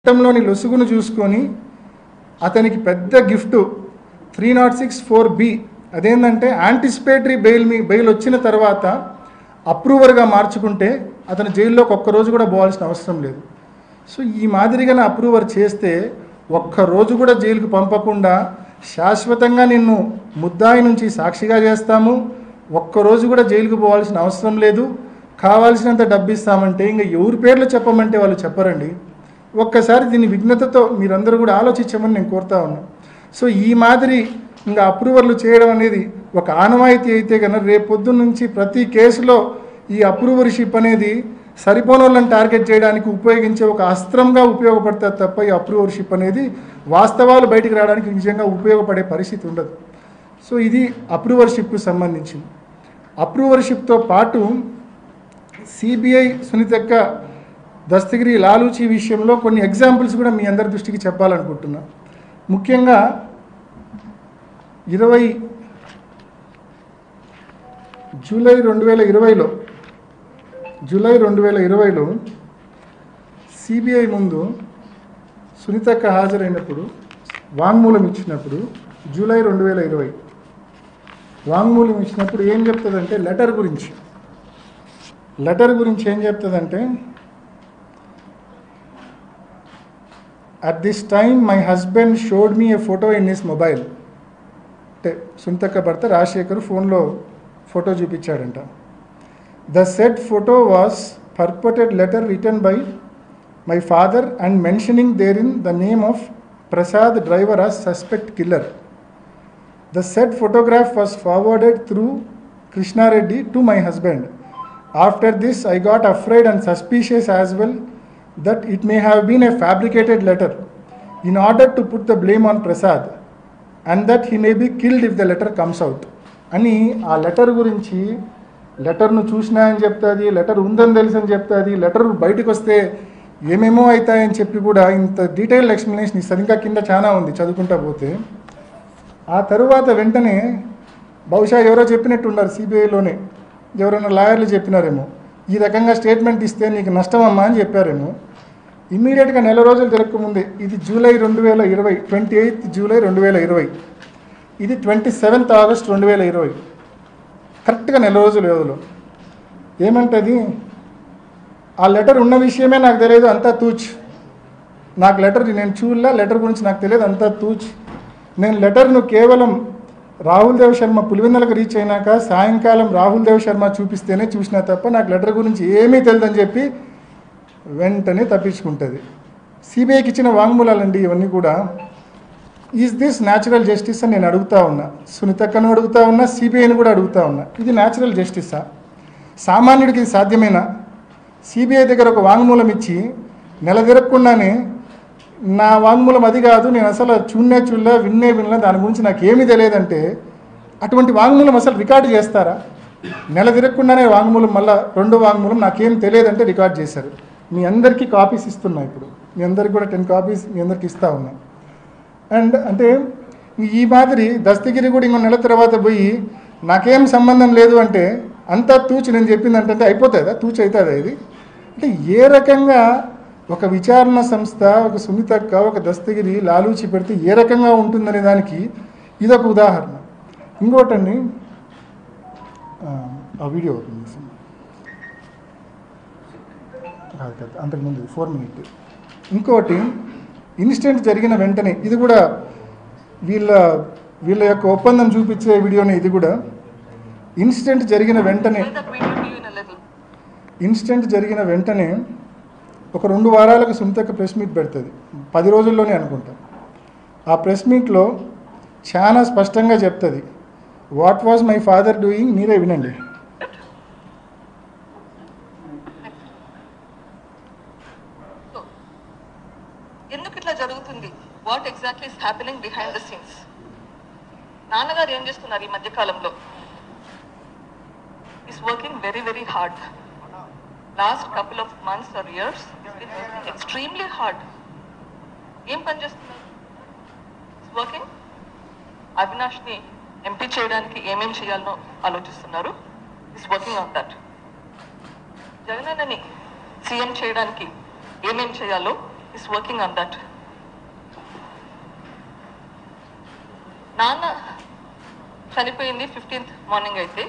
చట్టంలోని లొసుగును చూసుకొని అతనికి పెద్ద గిఫ్ట్ 306(4)B అదేంటంటే యాంటిసిపేటరీ బెయిల్ వచ్చిన తర్వాత అప్రూవర్గా మార్చుకుంటే అతను జైల్లోకి ఒక్కరోజు కూడా పోవాల్సిన అవసరం లేదు. సో ఈ మాదిరిగా అప్రూవర్ చేస్తే ఒక్కరోజు కూడా జైలుకు పంపకుండా శాశ్వతంగా నిన్ను ముద్దాయి నుంచి సాక్షిగా చేస్తాము, ఒక్కరోజు కూడా జైలుకు పోవాల్సిన అవసరం లేదు, కావాల్సినంత డబ్బు ఇస్తామంటే ఇంకా ఎవరి పేర్లు చెప్పమంటే వాళ్ళు చెప్పరండి. ఒక్కసారి దీన్ని విఘ్నతతో మీరందరూ కూడా ఆలోచించమని నేను కోరుతా ఉన్నాను. సో ఈ మాదిరి ఇంకా అప్రూవర్లు చేయడం అనేది ఒక ఆనవాయితీ అయితే కనుక రేపొద్దున్న నుంచి ప్రతి కేసులో ఈ అప్రూవర్షిప్ అనేది సరిపోని వాళ్ళని టార్గెట్ చేయడానికి ఉపయోగించే ఒక అస్త్రంగా ఉపయోగపడుతుంది తప్ప ఈ అప్రూవర్షిప్ అనేది వాస్తవాలు బయటికి రావడానికి నిజంగా ఉపయోగపడే పరిస్థితి ఉండదు. సో ఇది అప్రూవర్షిప్కు సంబంధించింది. అప్రూవర్షిప్తో పాటు సిబిఐ సునీతక్క దస్తగిరి లాలూచి విషయంలో కొన్ని ఎగ్జాంపుల్స్ కూడా మీ అందరి దృష్టికి చెప్పాలనుకుంటున్నా. ముఖ్యంగా 20 జూలై 2020లో సిబిఐ ముందు సునీతక్క హాజరైనప్పుడు వాంగ్మూలం ఇచ్చినప్పుడు జూలై 2020 వాంగ్మూలం ఇచ్చినప్పుడు ఏం చెప్తుందంటే లెటర్ గురించి ఏం చెప్తుందంటే at this time my husband showed me a photo in his mobile. అంటే సునీతక్క భర్త రాజశేఖర్ ఫోన్లో ఫోటో చూపించాడంట. The said photo was purported letter written by my father and mentioning there in the name of Prasad driver as suspect killer. The said photograph was forwarded through Krishna Reddy to my husband. After this, I got afraid and suspicious as well that it may have been a fabricated letter in order to put the blame on Prasad and that he may be killed if the letter comes out. అని ఆ letter గురించి లెటర్ను చూసినా అని చెప్తుంది, letter ఉందని తెలుసని చెప్తుంది, letter బయటకు వస్తే ఏమేమో అవుతాయని చెప్పి కూడా ఇంత డీటెయిల్డ్ ఎక్స్ప్లెనేషన్ ఇస్తుంది. ఇంకా కింద చాలా ఉంది చదువుకుంటా పోతే. ఆ తరువాత వెంటనే బహుశా ఎవరో చెప్పినట్టున్నారు సిబిఐలోనే, ఎవరైనా లాయర్లు చెప్పినారేమో, ఈ రకంగా స్టేట్మెంట్ ఇస్తే నీకు నష్టమమ్మా అని చెప్పారేమో. ఇమ్మీడియట్గా నెల రోజులు తిరగకముందే, ఇది జూలై 2020 28 జూలై 2020, ఇది 27 ఆగస్ట్ 2020, కరెక్ట్గా నెల రోజుల వ్యవధిలో ఏమంటుంది, ఆ లెటర్ ఉన్న విషయమే నాకు తెలియదు, అంతా తూచ్, నాకు లెటర్ నేను చూడలే, లెటర్ గురించి నాకు తెలియదు, అంతా తూచ్, నేను లెటర్ను కేవలం రాహుల్ దేవ్ శర్మ పులివెందులకు రీచ్ అయినాక సాయంకాలం రాహుల్ దేవ్ శర్మ చూపిస్తేనే చూసినా తప్ప నాకు లెటర్ గురించి ఏమీ తెలియదని చెప్పి వెంటనే తప్పించుకుంటుంది. సిబిఐకి ఇచ్చిన వాంగ్మూలాలండి ఇవన్నీ కూడా. ఈజ్ దిస్ న్యాచురల్ జస్టిస్ అని నేను అడుగుతా ఉన్నా, సునీతక్కను అడుగుతా ఉన్నా, సిబిఐని కూడా అడుగుతా ఉన్నా. ఇది న్యాచురల్ జస్టిసా? సామాన్యుడికి ఇది సాధ్యమేనా? సిబిఐ దగ్గర ఒక వాంగ్మూలం ఇచ్చి నెల తిరగకుండానే నా వాంగ్మూలం అది కాదు, నేను అసలు చూడలే వినలే, దాని గురించి నాకు ఏమీ తెలియదంటే అటువంటి వాంగ్మూలం అసలు రికార్డు చేస్తారా? నెల తిరగకుండానే వాంగ్మూలం, మళ్ళీ రెండో వాంగ్మూలం నాకేం తెలియదంటే రికార్డ్ చేశారు. మీ అందరికీ కాపీస్ ఇస్తున్నా, ఇప్పుడు మీ అందరికి కూడా 10 కాపీస్ మీ అందరికి ఇస్తా ఉన్నా. అండ్ అంటే ఈ మాదిరి దస్తగిరి కూడా ఇంకో నెల తర్వాత పోయి నాకేం సంబంధం లేదు అంటే అంతా తూచి నేను చెప్పింది అంటే అయిపోతుందా? తూచి అవుతుందా ఇది? అంటే ఏ రకంగా ఒక విచారణ సంస్థ, ఒక సునీతక్క, ఒక దస్తగిరి లాలూచి పెడితే ఏ రకంగా ఉంటుందనే దానికి ఇదొక ఉదాహరణ. ఇంకోటండి, ఆ వీడియో ఓపెన్ చేసి అంతకుముందు 4 minutes. ఇంకోటి ఇన్సిడెంట్ జరిగిన వెంటనే, ఇది కూడా వీళ్ళ యొక్క ఒప్పందం చూపించే వీడియోనే. ఇది కూడా ఇన్సిడెంట్ జరిగిన వెంటనే ఒక 2 వారాలకు సునీతక్క ప్రెస్ మీట్ పెడుతుంది, 10 రోజుల్లోనే అనుకుంటా. ఆ ప్రెస్ మీట్లో చాలా స్పష్టంగా చెప్తుంది, what was my father doing, మీరే వినండి. ఎందుకు ఇట్లా జరుగుతుంది? What exactly is happening behind the scenes? నాన్నగారు ఏం చేస్తున్నారు ఈ మధ్య కాలంలో? Is working very very hard. Last couple of months or years he's been working extremely hard. ఏం పని చేస్తున్నారు? Is working. అవినాష్ని ఎంపీ చేయడానికి ఏమేం చేయాలనో ఆలోచిస్తున్నారు. Is working on that. జగనన్నని సీఎం చేయడానికి ఏమేం చేయాలో is working on that. నాన్న చనిపోయింది 15th మార్నింగ్ అయితే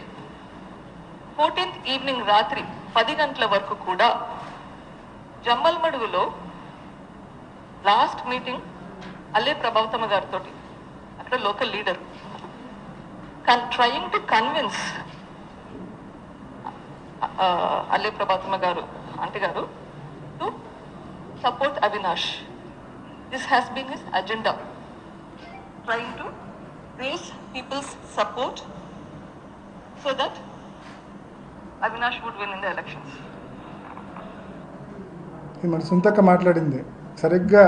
14th ఈవినింగ్ రాత్రి 10 గంటల వరకు కూడా జమ్మల్మడుగులో లాస్ట్ మీటింగ్ అల్లే ప్రభావతమ్మ గారితో, అక్కడ local leader, trying to convince Alle Prabhavatamma garu aunty garu to support Avinash. This has been his agenda, trying to raise people's support so that Avinash would win in the elections. ఇది మన సొంతక్క మాట్లాడింది సరిగ్గా.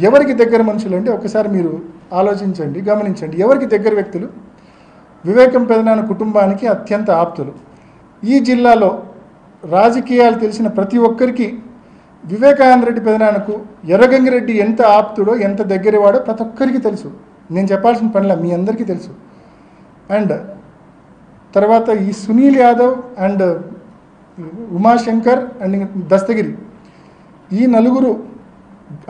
ఎవరికి దగ్గర మనుషులు అంటే ఒకసారి మీరు ఆలోచించండి, గమనించండి. ఎవరికి దగ్గర వ్యక్తులు? వివేకం పెదనాన్న కుటుంబానికి అత్యంత ఆప్తులు. ఈ జిల్లాలో రాజకీయాలు తెలిసిన ప్రతి ఒక్కరికి వివేకానంద రెడ్డి పెదనాన్నకు ఎర్రగంగిరెడ్డి ఎంత ఆప్తుడో, ఎంత దగ్గరవాడో ప్రతి ఒక్కరికి తెలుసు. నేను చెప్పాల్సిన పనిలా, మీ అందరికీ తెలుసు. అండ్ తర్వాత ఈ సునీల్ యాదవ్ అండ్ ఉమాశంకర్ అండ్ దస్తగిరి, ఈ నలుగురు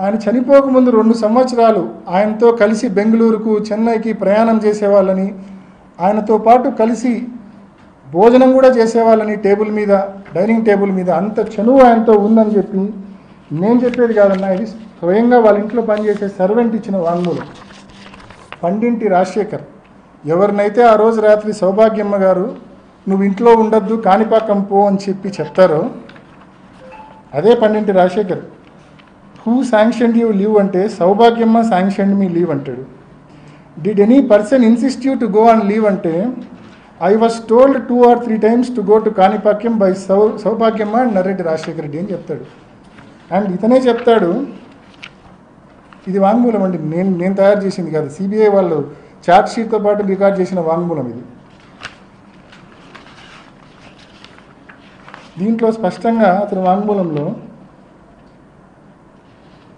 ఆయన చనిపోకముందు 2 సంవత్సరాలు ఆయనతో కలిసి బెంగళూరుకు, చెన్నైకి ప్రయాణం చేసేవాళ్ళని, ఆయనతో పాటు కలిసి భోజనం కూడా చేసేవాళ్ళని, టేబుల్ మీద, డైనింగ్ టేబుల్ మీద అంత చనువు ఆయనతో ఉందని చెప్పి నేను చెప్పేది కాదన్నా, ఇది స్వయంగా వాళ్ళ ఇంట్లో పనిచేసే సర్వెంట్ ఇచ్చిన వాంగ్మూలం. పండింటి రాజశేఖర్ ఎవరినైతే ఆ రోజు రాత్రి సౌభాగ్యమ్మ గారు నువ్వు ఇంట్లో ఉండొద్దు కాణిపాకం పో అని చెప్పి చెప్తారో అదే పండింటి Rajasekhar. Who sanctioned you leave అంటే సౌభాగ్యమ్మ శాంక్షన్డ్ మీ లీవ్ అంటాడు. Did any person insist you to go and leave అంటే I was told 2 or 3 times to go to Kanipakyam by Saubhagyamma and Narreddy Rajshekar Reddy అని చెప్తాడు. And ఇతనే చెప్తాడు, ఇది వాంగ్మూలం అండి, నేను తయారు చేసింది కాదు, సిబిఐ వాళ్ళు చార్జ్ షీట్తో పాటు రికార్డ్ చేసిన వాంగ్మూలం ఇది. దీంట్లో స్పష్టంగా అతని వాంగ్మూలంలో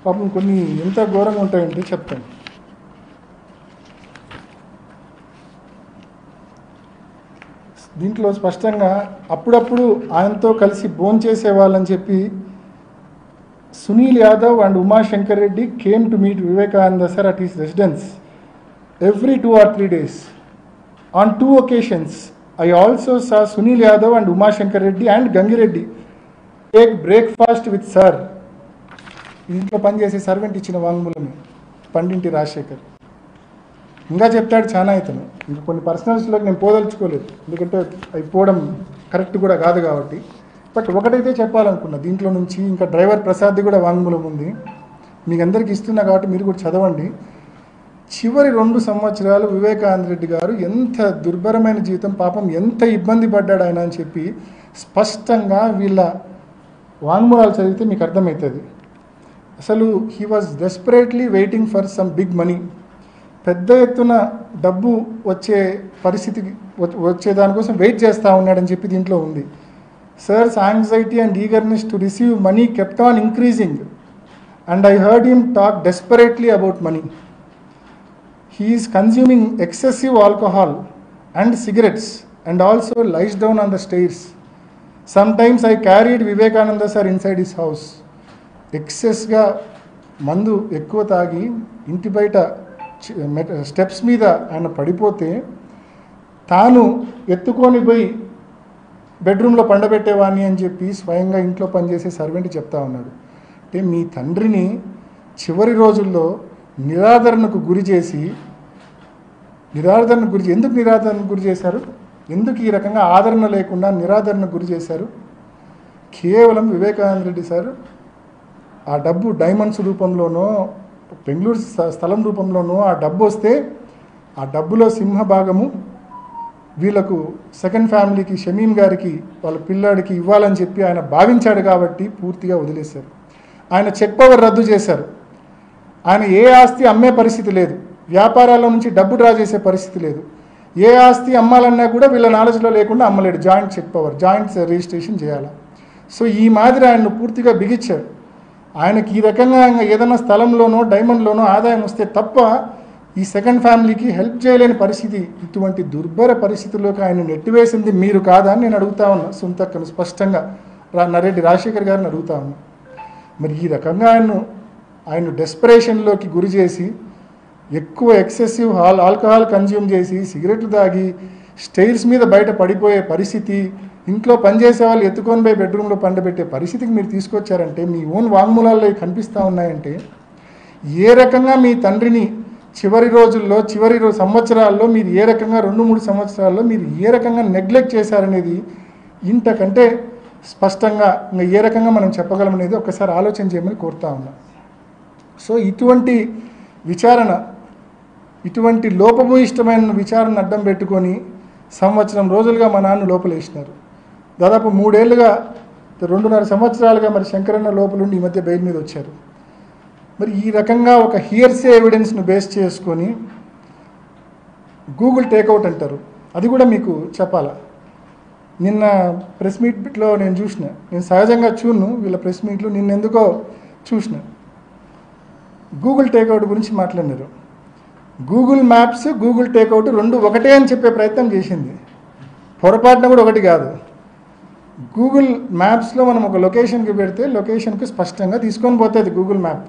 పాపం కొన్ని ఎంత ఘోరంగా ఉంటాయంటే చెప్తాను. దీంట్లో స్పష్టంగా అప్పుడప్పుడు ఆయనతో కలిసి భోంచేసేవాళ్ళని చెప్పి Sunil Yadav and Umashankar Reddy came to meet Vivekananda sir at his residence every 2 or 3 days. On 2 occasions, I also saw Sunil Yadav and Umashankar Reddy and Gangireddy take breakfast with sir. ఇంట్లో పనిచేసే సర్వెంట్ ఇచ్చిన వాంగ్మూలమే పండింటి రాజశేఖర్. ఇంకా చెప్తాడు చాలా ఇతను. ఇంకా కొన్ని పర్సనల్స్లోకి నేను పోదలుచుకోలేదు, ఎందుకంటే అవి పోవడం కరెక్ట్ కూడా కాదు కాబట్టి. బట్ ఒకటైతే చెప్పాలనుకున్నా దీంట్లో నుంచి, ఇంకా డ్రైవర్ ప్రసాద్ది కూడా వాంగ్మూలం ఉంది, మీకు అందరికి ఇస్తున్నా కాబట్టి మీరు కూడా చదవండి. చివరి 2 సంవత్సరాలు వివేకానంద రెడ్డి గారు ఎంత దుర్భరమైన జీవితం, పాపం ఎంత ఇబ్బంది పడ్డాడు ఆయన అని చెప్పి స్పష్టంగా వీళ్ళ వాంగ్మూలాలు చదివితే మీకు అర్థమవుతుంది. అసలు he was desperately waiting for some big money. పెద్ద ఎత్తున డబ్బు వచ్చే పరిస్థితికి వచ్చే దానికోసం వెయిట్ చేస్తూ ఉన్నాడని చెప్పి దీంట్లో ఉంది. Sir's anxiety and eagerness to receive money kept on increasing and I heard him talk desperately about money. He is consuming excessive alcohol and cigarettes and also lies down on the stairs. Sometimes I carried Vivekananda sir inside his house. ఎక్సెస్గా మందు ఎక్కువ తాగి ఇంటి బయట steps మీద ఆయన పడిపోతే తాను ఎత్తుకొని పోయి బెడ్రూమ్లో పండబెట్టేవాడిని అని చెప్పి స్వయంగా ఇంట్లో పనిచేసే సర్వెంట్ చెప్తా ఉన్నాడు. అంటే మీ తండ్రిని చివరి రోజుల్లో నిరాదరణకు గురి చేసి, ఎందుకు నిరాదరణకు గురి చేశారు, ఎందుకు ఈ రకంగా ఆదరణ లేకుండా నిరాదరణకు గురి చేశారు? కేవలం వివేకానంద రెడ్డి సార్ ఆ డబ్బు డైమండ్స్ రూపంలోనో బెంగళూరు స్థలం రూపంలోనో ఆ డబ్బు వస్తే ఆ డబ్బులో సింహభాగము వీళ్ళకు సెకండ్ ఫ్యామిలీకి, షమీం గారికి, వాళ్ళ పిల్లాడికి ఇవ్వాలని చెప్పి ఆయన భావించాడు కాబట్టి పూర్తిగా వదిలేశారు. ఆయన చెక్ పవర్ రద్దు చేశారు. ఆయన ఏ ఆస్తి అమ్మే పరిస్థితి లేదు, వ్యాపారాల నుంచి డబ్బు డ్రా చేసే పరిస్థితి లేదు. ఏ ఆస్తి అమ్మాలన్నా కూడా వీళ్ళ నాలెడ్జ్లో లేకుండా అమ్మలేడు. Joint check power, joint registration చేయాలి. సో ఈ మాదిరి ఆయన్ను పూర్తిగా బిగించాడు. ఆయనకి ఈ రకంగా ఏదైనా స్థలంలోనో డైమండ్లోనో ఆదాయం వస్తే తప్ప ఈ సెకండ్ ఫ్యామిలీకి హెల్ప్ చేయలేని పరిస్థితి. ఇటువంటి దుర్భర పరిస్థితుల్లోకి ఆయన నెట్టివేసింది మీరు కాదా అని నేను అడుగుతా ఉన్నా సుంతక్కను స్పష్టంగా. నరెడ్డి రాజశేఖర్ గారిని అడుగుతా ఉన్నా. మరి ఈ రకంగా ఆయన డెస్పరేషన్లోకి గురి చేసి ఎక్కువ ఎక్సెసివ్ ఆల్కహాల్ కన్జ్యూమ్ చేసి సిగరెట్లు తాగి స్టైల్స్ మీద బయట పడిపోయే పరిస్థితి, ఇంట్లో పనిచేసే వాళ్ళు ఎత్తుకొని పోయి బెడ్రూమ్లో పండబెట్టే పరిస్థితికి మీరు తీసుకొచ్చారంటే, మీ ఓన్ వాంగ్మూలాల్లో కనిపిస్తూ ఉన్నాయంటే, ఏ రకంగా మీ తండ్రిని చివరి రోజుల్లో సంవత్సరాల్లో మీరు ఏ రకంగా 2-3 సంవత్సరాల్లో మీరు ఏ రకంగా నెగ్లెక్ట్ చేశారనేది ఇంతకంటే స్పష్టంగా ఇంకా ఏ రకంగా మనం చెప్పగలమనేది ఒక్కసారి ఆలోచన చేయమని కోరుతా ఉన్నా. సో ఇటువంటి లోపభూయిష్టమైన విచారణ అడ్డం పెట్టుకొని సంవత్సరం రోజులుగా మా నాన్న లోపలేసినారు. దాదాపు 3 ఏళ్ళుగా 2.5 సంవత్సరాలుగా మరి శంకరన్న లోపలుండి ఈ మధ్య బెయిల్ మీద వచ్చారు. మరి ఈ రకంగా ఒక హియర్సే ఎవిడెన్స్ను బేస్ చేసుకొని గూగుల్ టేక్అవుట్ అంటారు. అది కూడా మీకు చెప్పాలా, నిన్న ప్రెస్ మీట్లో నేను సహజంగా చూడను వీళ్ళ ప్రెస్ మీట్లు, నిన్నెందుకో చూసిన గూగుల్ టేక్అవుట్ గురించి మాట్లాడినారు. గూగుల్ మ్యాప్స్ గూగుల్ టేక్అవుట్ 2 ఒకటే అని చెప్పే ప్రయత్నం చేసింది. పొరపాటున కూడా ఒకటి కాదు. గూగుల్ మ్యాప్స్లో మనం ఒక లొకేషన్కి పెడితే లొకేషన్కి స్పష్టంగా తీసుకొని పోతుంది Google map.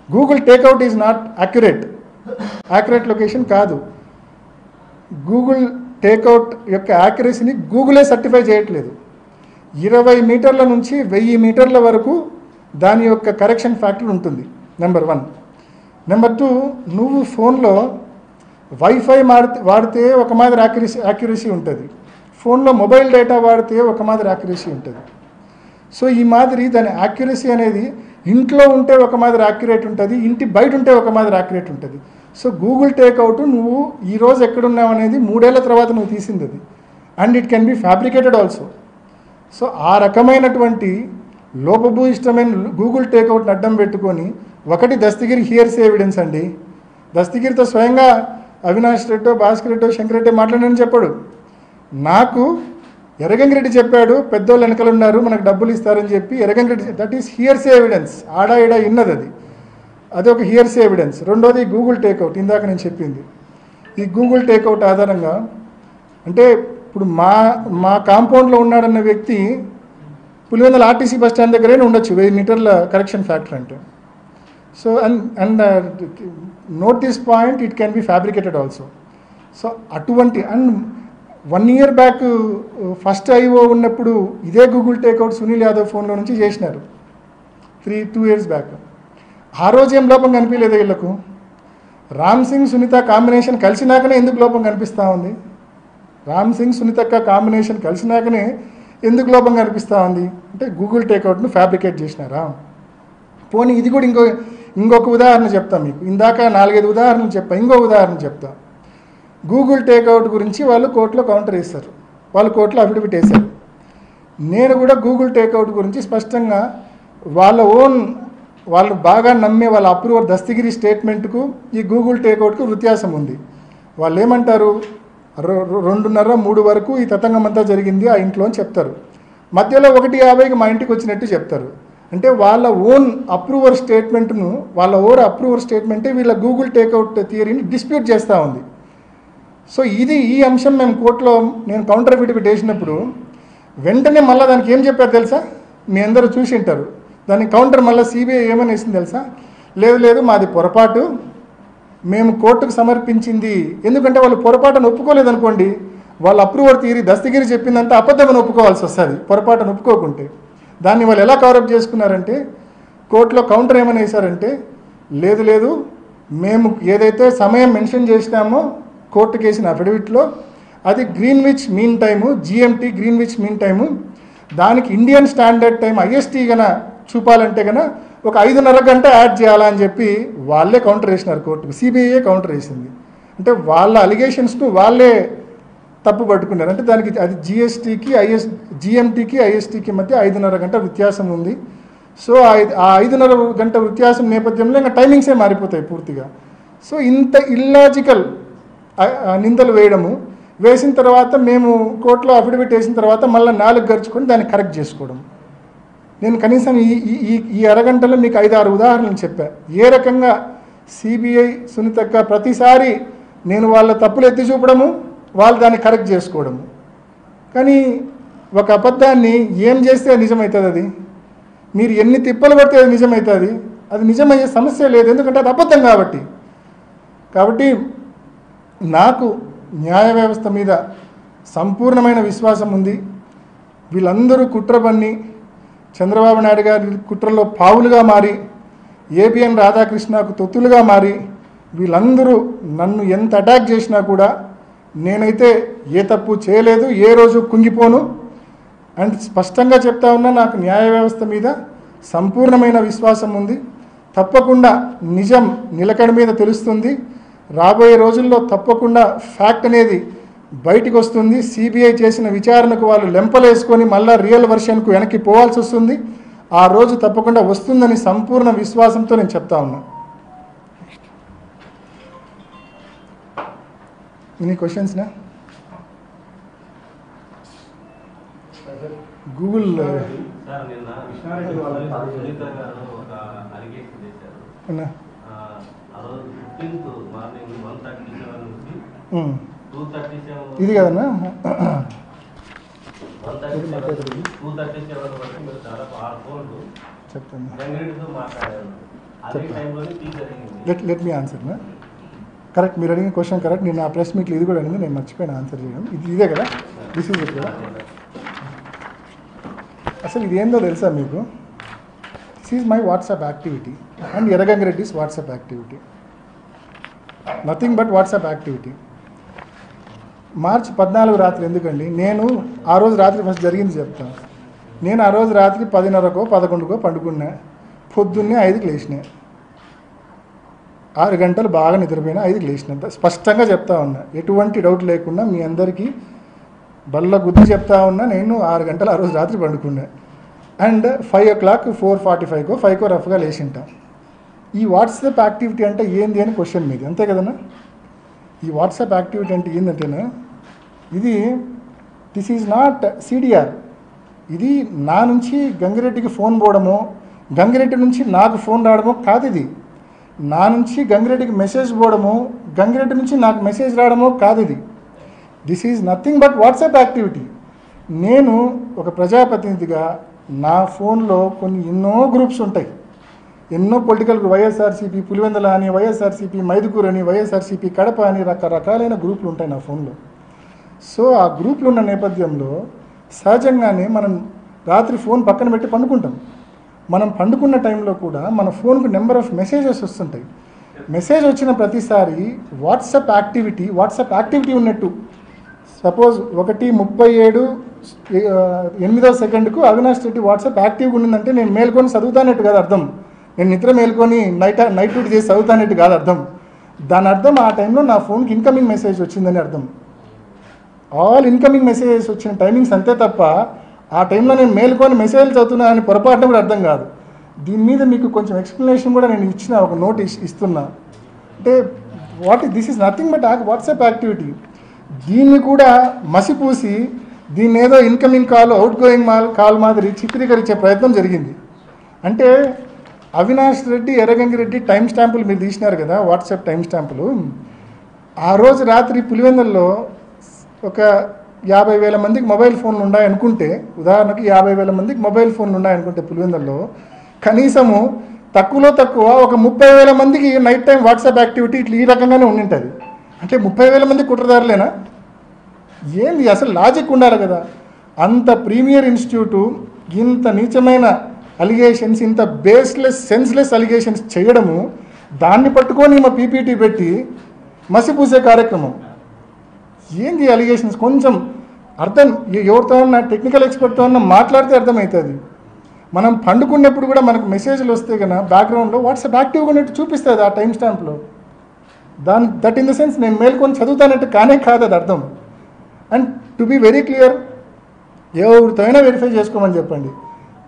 Google takeout is not accurate location కాదు. గూగుల్ టేక్అవుట్ యొక్క యాక్యురసీని గూగులే సర్టిఫై చేయట్లేదు. 20 మీటర్ల నుంచి 1000 మీటర్ల వరకు దాని యొక్క కరెక్షన్ ఫ్యాక్టర్ ఉంటుంది, నెంబర్ 1. నెంబర్ 2, నువ్వు ఫోన్లో వైఫై వాడితే ఒక మాదిరి యాక్యురసీ ఉంటుంది, ఫోన్లో మొబైల్ డేటా వాడితే ఒక మాదిరి యాక్యురసీ ఉంటుంది. సో ఈ మాదిరి దాని యాక్యురసీ అనేది ఇంట్లో ఉంటే ఒక మాదిరి యాక్యురేట్ ఉంటుంది, ఇంటి బయట ఉంటే ఒక మాదిరి యాక్యురేట్ ఉంటుంది. సో గూగుల్ టేక్అవుట్ నువ్వు ఈరోజు ఎక్కడున్నావు అనేది 3 ఏళ్ల తర్వాత నువ్వు తీసింది అది, and it can be fabricated also. So ఆ రకమైనటువంటి లోపభూయిష్టమైన గూగుల్ టేక్అవుట్ని అడ్డం పెట్టుకొని ఒకటి దస్తగిరి హియర్స్ ఎవిడెన్స్ అండి. దస్తగిరితో స్వయంగా అవినాష్ రెడ్డో భాస్కర్ రెడ్డో శంకర్ రెడ్డి మాట్లాడని చెప్పాడు. నాకు ఎర్రగంగిరెడ్డి చెప్పాడు పెద్దోళ్ళు వెనకలు ఉన్నారు మనకు డబ్బులు ఇస్తారని చెప్పి. Erra Gangi Reddy, that is hearsay evidence. ఆడా ఈడా ఇన్నది అది ఒక హియర్స్ ఎవిడెన్స్. రెండోది గూగుల్ టేక్అవుట్, ఇందాక నేను చెప్పింది. ఈ గూగుల్ టేక్అవుట్ ఆధారంగా అంటే ఇప్పుడు మా కాంపౌండ్లో ఉన్నాడన్న వ్యక్తి పులివెందుల ఆర్టీసీ బస్ స్టాండ్ దగ్గరే ఉండొచ్చు 1000 మీటర్ల కరెక్షన్ ఫ్యాక్టర్ అంటే. So and note this point, it can be fabricated also. So అటువంటి and 1 year back first IO ఉన్నప్పుడు ఇదే గూగుల్ టేక్అవుట్ సునీల్ యాదవ్ ఫోన్లో నుంచి చేసినారు 2 years బ్యాక్. ఆ రోజు ఏం లోపం కనిపించలేదు వీళ్ళకు. రామ్ సింగ్ సునీత కాంబినేషన్ కలిసినాకనే ఎందుకు లోపం కనిపిస్తూ ఉంది? రామ్ సింగ్ సునీతక్క కాంబినేషన్ కలిసినాకనే ఎందుకు లోపం కనిపిస్తూ ఉంది అంటే గూగుల్ టేక్అవుట్ను ఫ్యాబ్రికేట్ చేసినారా? పోనీ ఇది కూడా ఇంకొక ఉదాహరణ చెప్తా మీకు. ఇందాక 4-5 ఉదాహరణలు చెప్పా, ఇంకో ఉదాహరణ చెప్తా. గూగుల్ టేక్అవుట్ గురించి వాళ్ళు కోర్టులో కౌంటర్ వేస్తారు, వాళ్ళు కోర్టులో అఫిడవిట్ వేశారు. నేను కూడా గూగుల్ టేక్అవుట్ గురించి స్పష్టంగా వాళ్ళు బాగా నమ్మే వాళ్ళ అప్రూవర్ దస్తగిరి స్టేట్మెంట్కు ఈ గూగుల్ టేక్అవుట్కు వ్యత్యాసం ఉంది. వాళ్ళు ఏమంటారు, 2:30-3 వరకు ఈ తతంగం అంతా జరిగింది ఆ ఇంట్లో అని చెప్తారు. మధ్యలో 1:50కి మా ఇంటికి వచ్చినట్టు చెప్తారు. అంటే వాళ్ళ ఓన్ అప్రూవర్ స్టేట్మెంటే వీళ్ళ గూగుల్ టేక్అవుట్ థియరీని డిస్ప్యూట్ చేస్తూ ఉంది. సో ఈ అంశం మేము కోర్టులో నేను కౌంటర్ అఫిడవిట్ వేసినప్పుడు వెంటనే మళ్ళీ దానికి ఏం చెప్పారు తెలుసా? మీ అందరూ చూసి ఉంటారు. దానికి కౌంటర్ మళ్ళీ సిబిఐ ఏమని వేసింది తెలుసా? లేదు మాది పొరపాటు, మేము కోర్టుకు సమర్పించింది. ఎందుకంటే వాళ్ళు పొరపాటును ఒప్పుకోలేదు అనుకోండి, వాళ్ళ అప్రూవర్ థియరీ దస్తగిరి చెప్పిందంతా అబద్ధమని ఒప్పుకోవాల్సి వస్తుంది పొరపాటును ఒప్పుకోకుంటే. దాన్ని వాళ్ళు ఎలా కవరప్ చేసుకున్నారంటే కోర్టులో కౌంటర్ ఏమని వేశారంటే లేదు మేము ఏదైతే సమయం మెన్షన్ చేసినామో కోర్టుకు వేసిన అఫిడవిట్లో అది Greenwich mean time, GMT Greenwich mean time, దానికి ఇండియన్ స్టాండర్డ్ టైం ఐఎస్టీ గన చూపాలంటే కన్నా ఒక 5:30 గంట యాడ్ చేయాలా అని చెప్పి వాళ్ళే కౌంటర్ వేసినారు కోర్టుకు. సిబిఐఏ కౌంటర్ వేసింది. అంటే వాళ్ళ అలిగేషన్స్ను వాళ్ళే తప్పు పట్టుకున్నారు. అంటే దానికి అది జిఎంటీకి ఐఎస్టీకి మధ్య 5:30 గంట వ్యత్యాసం ఉంది. సో ఆ 5:30 గంట వ్యత్యాసం నేపథ్యంలో ఇంకా టైమింగ్సే మారిపోతాయి పూర్తిగా. సో ఇంత ఇల్లాజికల్ నిందలు వేసిన తర్వాత మేము కోర్టులో అఫిడవిట్ వేసిన తర్వాత మళ్ళీ 4 గడుచుకొని దాన్ని కరెక్ట్ చేసుకోవడం. నేను కనీసం ఈ అరగంటలో మీకు 5-6 ఉదాహరణలు చెప్పా. ఏ రకంగా సిబిఐ సునీతక్క ప్రతిసారి నేను వాళ్ళ తప్పులు ఎత్తి చూపడము, వాళ్ళు దాన్ని కరెక్ట్ చేసుకోవడము. కానీ ఒక అబద్ధాన్ని ఏం చేస్తే నిజమవుతుంది? అది మీరు ఎన్ని తిప్పలు పడితే అది నిజమవుతుంది. అది నిజమయ్యే సమస్య లేదు, ఎందుకంటే అది అబద్ధం కాబట్టి నాకు న్యాయ వ్యవస్థ మీద సంపూర్ణమైన విశ్వాసం ఉంది. వీళ్ళందరూ కుట్ర పన్ని చంద్రబాబు నాయుడు గారి కుట్రలో పావులుగా మారి ఏబిఎన్ రాధాకృష్ణకు తొత్తులుగా మారి వీళ్ళందరూ నన్ను ఎంత అటాక్ చేసినా కూడా నేనైతే ఏ తప్పు చేయలేదు, ఏ రోజు కుంగిపోను. అండ్ స్పష్టంగా చెప్తా ఉన్నా, నాకు న్యాయ వ్యవస్థ మీద సంపూర్ణమైన విశ్వాసం ఉంది. తప్పకుండా నిజం నిలకడ మీద తెలుస్తుంది. రాబోయే రోజుల్లో తప్పకుండా ఫ్యాక్ట్ అనేది బయటికి వస్తుంది. సిబిఐ చేసిన విచారణకు వాళ్ళు లెంపలేసుకొని మళ్ళీ రియల్ వర్షన్కు వెనక్కి పోవాల్సి వస్తుంది. ఆ రోజు తప్పకుండా వస్తుందని సంపూర్ణ విశ్వాసంతో నేను చెప్తా ఉన్నా. ఎనీ క్వశ్చన్స్నా? గూగుల్ ఇది కదన్నా చెప్తాను. లెట్ మీ ఆన్సర్ నా కరెక్ట్. మీరు అడిగిన క్వశ్చన్ కరెక్ట్. నేను ఆ ప్రెస్ మీట్లో ఇది కూడా అడిగింది, నేను మర్చిపోయిన ఆన్సర్ చేయడం. ఇదే కదా, దిస్ ఈజ్ ఇట్ కదా. అసలు ఇది ఏందో తెలుసా మీకు? This is my WhatsApp activity and Erragangireddy's WhatsApp activity. Nothing but WhatsApp activity. March 14 రాత్రి ఎందుకండి? నేను ఆ రోజు రాత్రి ఫస్ట్ జరిగింది చెప్తాను. నేను ఆ రోజు రాత్రి 10:30కో 11కో పండుకున్నా. పొద్దున్నే 5కి లేచినా. 6 గంటలు బాగా నిద్రపోయినా, 5కి లేచినంత స్పష్టంగా చెప్తా ఉన్నా, ఎటువంటి డౌట్ లేకుండా మీ అందరికీ బల్ల గుద్ది చెప్తా ఉన్నా. నేను 6 గంటలు ఆ రోజు రాత్రి పండుకున్నా. అండ్ 5 o'clock 4:45కో 5కో రఫ్గా లేచింటా. ఈ వాట్సాప్ యాక్టివిటీ అంటే ఏంది అని క్వశ్చన్ మీది, అంతే కదన్నా? ఈ వాట్సాప్ యాక్టివిటీ అంటే ఏంటంటేనా, ఇది దిస్ ఈజ్ నాట్ సిడిఆర్. ఇది నా నుంచి గంగిరెడ్డికి ఫోన్ పోవడమో, గంగిరెడ్డి నుంచి నాకు ఫోన్ రావడమో కాదు. ఇది నా నుంచి గంగిరెడ్డికి మెసేజ్ పోవడమో, గంగిరెడ్డి నుంచి నాకు మెసేజ్ రావడమో కాదు. ఇది this is nothing but WhatsApp activity. నేను ఒక ప్రజాప్రతినిధిగా నా ఫోన్లో ఎన్నో గ్రూప్స్ ఉంటాయి. ఎన్నో పొలిటికల్ వైఎస్ఆర్సీపీ పులివెందల అని, వైఎస్ఆర్సీపీ మైదుకూరు అని, వైఎస్ఆర్సీపీ కడప అని రకరకాలైన గ్రూపులు ఉంటాయి నా ఫోన్లో. సో ఆ గ్రూపులు ఉన్న నేపథ్యంలో సహజంగానే మనం రాత్రి ఫోన్ పక్కన పెట్టి పండుకుంటాం. మనం పండుకున్న టైంలో కూడా మన ఫోన్కు నెంబర్ ఆఫ్ మెసేజెస్ వస్తుంటాయి. మెసేజ్ వచ్చిన ప్రతిసారి వాట్సాప్ యాక్టివిటీ ఉన్నట్టు. సపోజ్ 1:37 8వ సెకండ్కు అవినాష్ రెడ్డి వాట్సాప్ యాక్టివ్గా ఉండిందంటే నేను మేల్కొని చదువుతానట్టు కాదు అర్థం. నేను నిద్ర మేల్కొని నైట్ డ్యూటీ చేసి చదువుతానట్టు కాదు అర్థం. దాని అర్థం ఆ టైంలో నా ఫోన్కి ఇన్కమింగ్ మెసేజ్ వచ్చిందని అర్థం. ఆల్ ఇన్కమింగ్ మెసేజెస్ వచ్చిన టైమింగ్స్ అంతే తప్ప ఆ టైంలో నేను మేల్కొని మెసేజ్లు చదువుతున్నానని పొరపాటున కూడా అర్థం కాదు. దీని మీద మీకు కొంచెం ఎక్స్ప్లెనేషన్ కూడా నేను ఇచ్చిన, ఒక నోట్ ఇస్తున్నా. అంటే this is nothing but WhatsApp activity. దీన్ని కూడా మసిపూసి దీన్ని ఏదో incoming call, out going call మాదిరి చిత్రీకరించే ప్రయత్నం జరిగింది. అంటే అవినాష్ రెడ్డి, ఎర్రగంగిరెడ్డి టైం స్టాంపులు మీరు తీసినారు కదా, వాట్సాప్ టైం స్టాంపులు. ఆ రోజు రాత్రి పులివెందుల్లో ఒక 50,000 మందికి మొబైల్ ఫోన్లు ఉన్నాయనుకుంటే, ఉదాహరణకు 50,000 మందికి మొబైల్ ఫోన్లు ఉన్నాయనుకుంటే పులివెందుల్లో కనీసము తక్కువలో తక్కువ ఒక 30,000 మందికి నైట్ టైం వాట్సాప్ యాక్టివిటీ ఇట్లా ఈ రకంగానే ఉండింటుంది. అంటే 30,000 మంది కుట్రదారులేనా? ఏంది అసలు? లాజిక్ ఉండాలి కదా. అంత ప్రీమియర్ ఇన్స్టిట్యూటు ఇంత నీచమైన అలిగేషన్స్, ఇంత బేస్లెస్ సెన్స్లెస్ అలిగేషన్స్ చేయడము, దాన్ని పట్టుకొని మా పీపీటీ పెట్టి మసిపూసే కార్యక్రమం. ఏంది అలిగేషన్స్? కొంచెం అర్థం, ఎవరితో ఉన్నా టెక్నికల్ ఎక్స్పర్ట్తో ఉన్నా మాట్లాడితే అర్థమవుతుంది. మనం పండుకున్నప్పుడు కూడా మనకు మెసేజ్లు వస్తే కన్నా బ్యాక్గ్రౌండ్లో వాట్సాప్ యాక్టివ్గా ఉన్నట్టు చూపిస్తుంది ఆ టైం స్టాంప్లో. దట్ ఇన్ ద సెన్స్ నేను మేల్కొని చదువుతానంటే కాదు అది అర్థం. And to be very clear, ఎవరితో అయినా వెరిఫై చేసుకోమని చెప్పండి.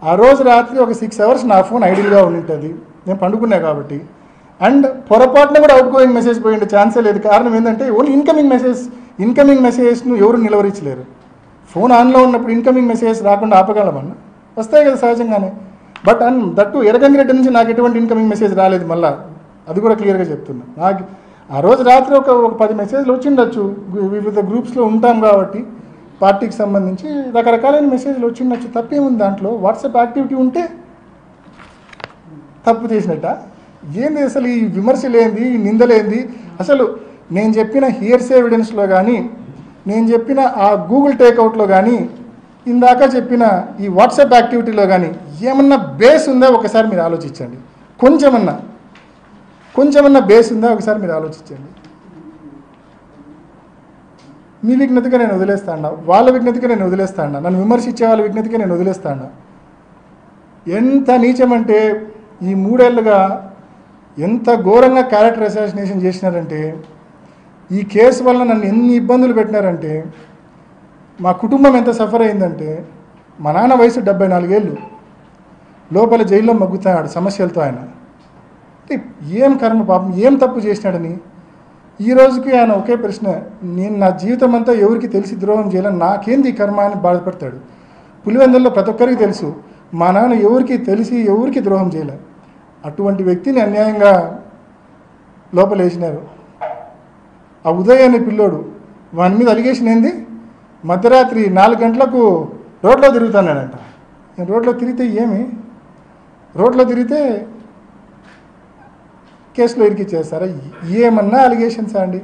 ఆ రోజు రాత్రి ఒక 6 hours నా ఫోన్ ఐడియల్గా ఉంటుంది, నేను పండుకున్నా కాబట్టి. అండ్ పొరపాటున కూడా అవుట్ గోయింగ్ మెసేజ్ పోయిండే ఛాన్సే లేదు. కారణం ఏంటంటే ఓన్లీ ఇన్కమింగ్ మెసేజెస్ను ఎవరు నిలవరించలేరు. ఫోన్ ఆన్లో ఉన్నప్పుడు ఇన్కమింగ్ మెసేజెస్ రాకుండా ఆపగలమన్నా? వస్తాయి కదా సహజంగానే. బట్ దట్టు ఎర్రగంగిరెడ్డి నుంచి నాకు ఎటువంటి ఇన్కమింగ్ మెసేజ్ రాలేదు. మళ్ళీ అది కూడా క్లియర్గా చెప్తున్నా. నాకు ఆ రోజు రాత్రి ఒక 10 మెసేజ్లు వచ్చిండొచ్చు. వివిధ గ్రూప్స్లో ఉంటాం కాబట్టి పార్టీకి సంబంధించి రకరకాలైన మెసేజ్లు వచ్చిండొచ్చు, తప్పేముంది దాంట్లో? వాట్సాప్ యాక్టివిటీ ఉంటే తప్పు చేసినట్ట? ఏంది అసలు ఈ విమర్శలేంది, ఈ నిందలేంది? అసలు నేను చెప్పిన హియర్స్ ఎవిడెన్స్లో కానీ, నేను చెప్పిన ఆ గూగుల్ టేక్అవుట్లో కానీ, ఇందాక చెప్పిన ఈ వాట్సాప్ యాక్టివిటీలో కానీ ఏమన్నా బేస్ ఉందా ఒకసారి మీరు ఆలోచించండి. కొంచెమన్నా బేస్ ఉందా ఒకసారి మీరు ఆలోచించండి. మీ విజ్ఞతగా నేను వదిలేస్తాను, వాళ్ళ విజ్ఞతగా నేను వదిలేస్తాను, నన్ను విమర్శించే వాళ్ళ విజ్ఞతగా నేను వదిలేస్తాను. ఎంత నీచమంటే ఈ 3 ఏళ్ళుగా ఎంత ఘోరంగా క్యారెక్టర్ అసాసినేషన్ చేసినారంటే, ఈ కేసు వల్ల నన్ను ఎన్ని ఇబ్బందులు పెట్టినారంటే, మా కుటుంబం ఎంత సఫర్ అయిందంటే, మా నాన్న వయసు 74 ఏళ్ళు, లోపల జైల్లో మగ్గుతున్నాడు సమస్యలతో. ఆయన ఏం కర్మ పాపం, ఏం తప్పు చేసినాడని ఈ రోజుకి ఆయన ఒకే ప్రశ్న, నేను నా జీవితం అంతా ఎవరికి తెలిసి ద్రోహం చేయాలని, నాకేంది కర్మ అని బాధపడతాడు. పులివెందుల్లో ప్రతి ఒక్కరికి తెలుసు మా నాన్న ఎవరికి తెలిసి ఎవరికి ద్రోహం చేయలే. అటువంటి వ్యక్తిని అన్యాయంగా లోపలేసినారు. ఆ ఉదయ్ అనే పిల్లోడు, వాని మీద అలిగేషన్ ఏంది, మధ్యరాత్రి 4 గంటలకు రోడ్లో తిరుగుతానంట. నేను రోడ్లో తిరిగితే ఏమి, రోడ్లో తిరిగితే కేసులో ఇరికిచ్చేస్తారా? ఏమన్నా అలిగేషన్స్ అండి?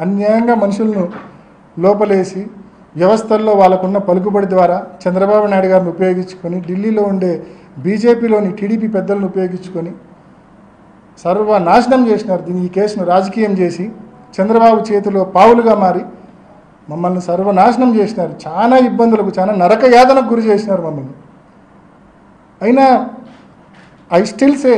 అన్యాయంగా మనుషులను లోపలేసి వ్యవస్థల్లో వాళ్ళకున్న పలుకుబడి ద్వారా చంద్రబాబు నాయుడు గారిని ఉపయోగించుకొని, ఢిల్లీలో ఉండే బీజేపీలోని టీడీపీ పెద్దలను ఉపయోగించుకొని సర్వనాశనం చేసినారు. ఈ కేసును రాజకీయం చేసి చంద్రబాబు చేతిలో పావులుగా మారి మమ్మల్ని సర్వనాశనం చేసినారు. చాలా ఇబ్బందులకు, చాలా నరక యాతనకు గురి చేసినారు మమ్మల్ని. అయినా ఐ స్టిల్ సే,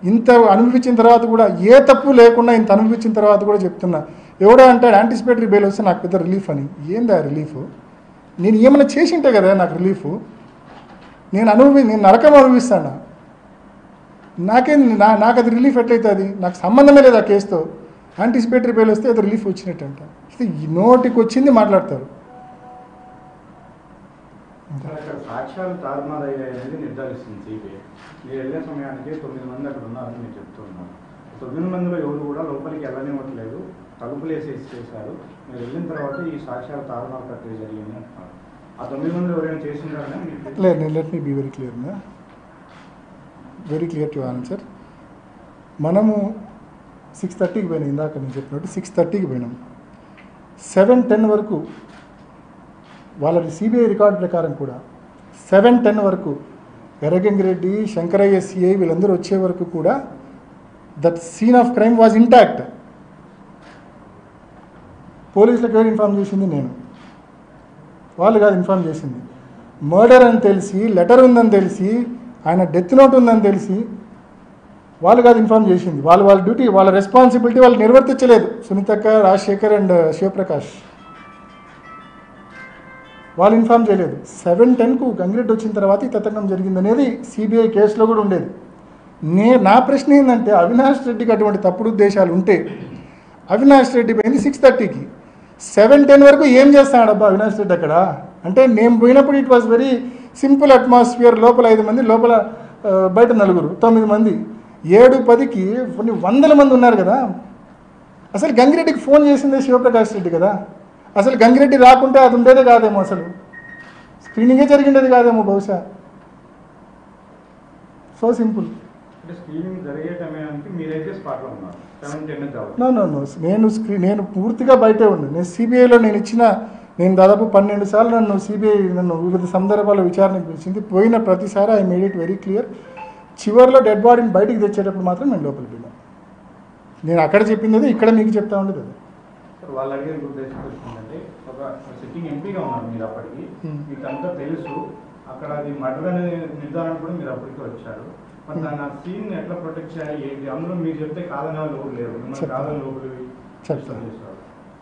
ఇంత అనుభవించిన తర్వాత కూడా, ఏ తప్పు లేకుండా ఇంత అనుభవించిన తర్వాత కూడా చెప్తున్నా, ఎవడో అంటాడు యాంటిసిపేటరీ బెయిల్ వస్తే నాకు పెద్ద రిలీఫ్ అని. ఏందా రిలీఫ్? నేను ఏమైనా చేసింటే కదా నాకు రిలీఫ్. నేను నరకం అనుభవిస్తాను. నాకు అది రిలీఫ్ ఎట్లయితుంది? నాకు సంబంధమే లేదు ఆ కేసుతో. యాంటిసిపేటరీ బెయిల్ వస్తే అది రిలీఫ్ వచ్చినట్టంట. నోటికి వచ్చింది మాట్లాడతారు. సాక్ష్యాలు తారుమారయ్యాయనేది నిర్ధారిస్తుంది సిబిఐ. మీరు వెళ్ళే సమయానికి 9 మంది అక్కడ ఉన్నారని మీరు చెప్తున్నారు. 9 మందిలో ఎవరు కూడా లోపలికి వెళ్ళనివ్వట్లేదు, తలుపులు వేసేసి చేశారు. మీరు వెళ్ళిన తర్వాత ఈ సాక్ష్యాలు తారుమారు ప్రక్రియ జరిగింది అంటున్నారు. ఆ 9 మందిలో ఎవరైనా చేసింటారని లేదు. నేను let me be very clear to answer. మనము 6:30కి పోయినాం. ఇందాక నేను చెప్పినట్టు 6:30కి పోయినాం. 7:10 వరకు వాళ్ళ సిబిఐ రికార్డు ప్రకారం కూడా 7:10 వరకు ఎర్రగంగిరెడ్డి, శంకరయ్య సిఐ వీళ్ళందరూ వచ్చే వరకు కూడా that scene of crime was intact. పోలీసులకు ఎవరు ఇన్ఫార్మ్ చేసింది? నేను. వాళ్ళు కాదు ఇన్ఫార్మ్ చేసింది. మర్డర్ అని తెలిసి, లెటర్ ఉందని తెలిసి, ఆయన డెత్ నోట్ ఉందని తెలిసి వాళ్ళు కాదు ఇన్ఫార్మ్ చేసింది. వాళ్ళ డ్యూటీ, వాళ్ళ రెస్పాన్సిబిలిటీ వాళ్ళు నిర్వర్తించలేదు. సునీతక్క, రాజశేఖర్ అండ్ శివప్రకాష్ వాళ్ళు ఇన్ఫార్మ్ చేయలేదు. 7:10కు గంగిరెడ్డి వచ్చిన తర్వాత ఈ తతంగం జరిగిందనేది సిబిఐ కేసులో కూడా ఉండేది. నా ప్రశ్న ఏంటంటే, అవినాష్ రెడ్డికి అటువంటి తప్పుడు ఉద్దేశాలు ఉంటే అవినాష్ రెడ్డి పోయింది 6:30కి. 7:10 వరకు ఏం చేస్తాడబ్బా అవినాష్ రెడ్డి అక్కడ? అంటే నేను పోయినప్పుడు it was very simple atmosphere. లోపల 5 మంది, లోపల బయట 4, 9 మంది. 7:10కి కొన్ని 100 మంది ఉన్నారు కదా. అసలు గంగిరెడ్డికి ఫోన్ చేసిందే శివప్రకాష్ రెడ్డి కదా. అసలు గంగిరెడ్డి రాకుంటే అది ఉండేదే కాదేమో, అసలు స్క్రీనింగే జరిగిండేది కాదేమో బహుశా. So simple. నేను పూర్తిగా బయటే ఉన్నాను. నేను సిబిఐలో నేను దాదాపు 12 సార్లు నన్ను వివిధ సందర్భాల్లో విచారణకు పిలిచింది. పోయిన ప్రతిసారి I made it very clear. చివరిలో డెడ్ బాడీని బయటికి తెచ్చేటప్పుడు మాత్రం నేను లోపలికి వెళ్ళాను. నేను అక్కడ చెప్పింది ఇక్కడ మీకు చెప్తా ఉండేది అది. వాళ్ళు అడిగే ఉద్దేశం వచ్చిందంటే, ఒక సిట్టింగ్ ఎంపీగా ఉన్నారు మీరు అప్పటికి, మీకు అంతా తెలుసు. అక్కడ అది మర్డర్ అనే నిర్ధారణ కూడా మీరు అప్పటికే వచ్చారు. మరి దాన్ని ఆ సీన్ ఎట్లా ప్రొటెక్ట్ చేయాలి ఏంటి? అందులో మీరు చెప్తే కాదని వాళ్ళు లోపల లేరు, కాదని లోపలి చెప్తాను.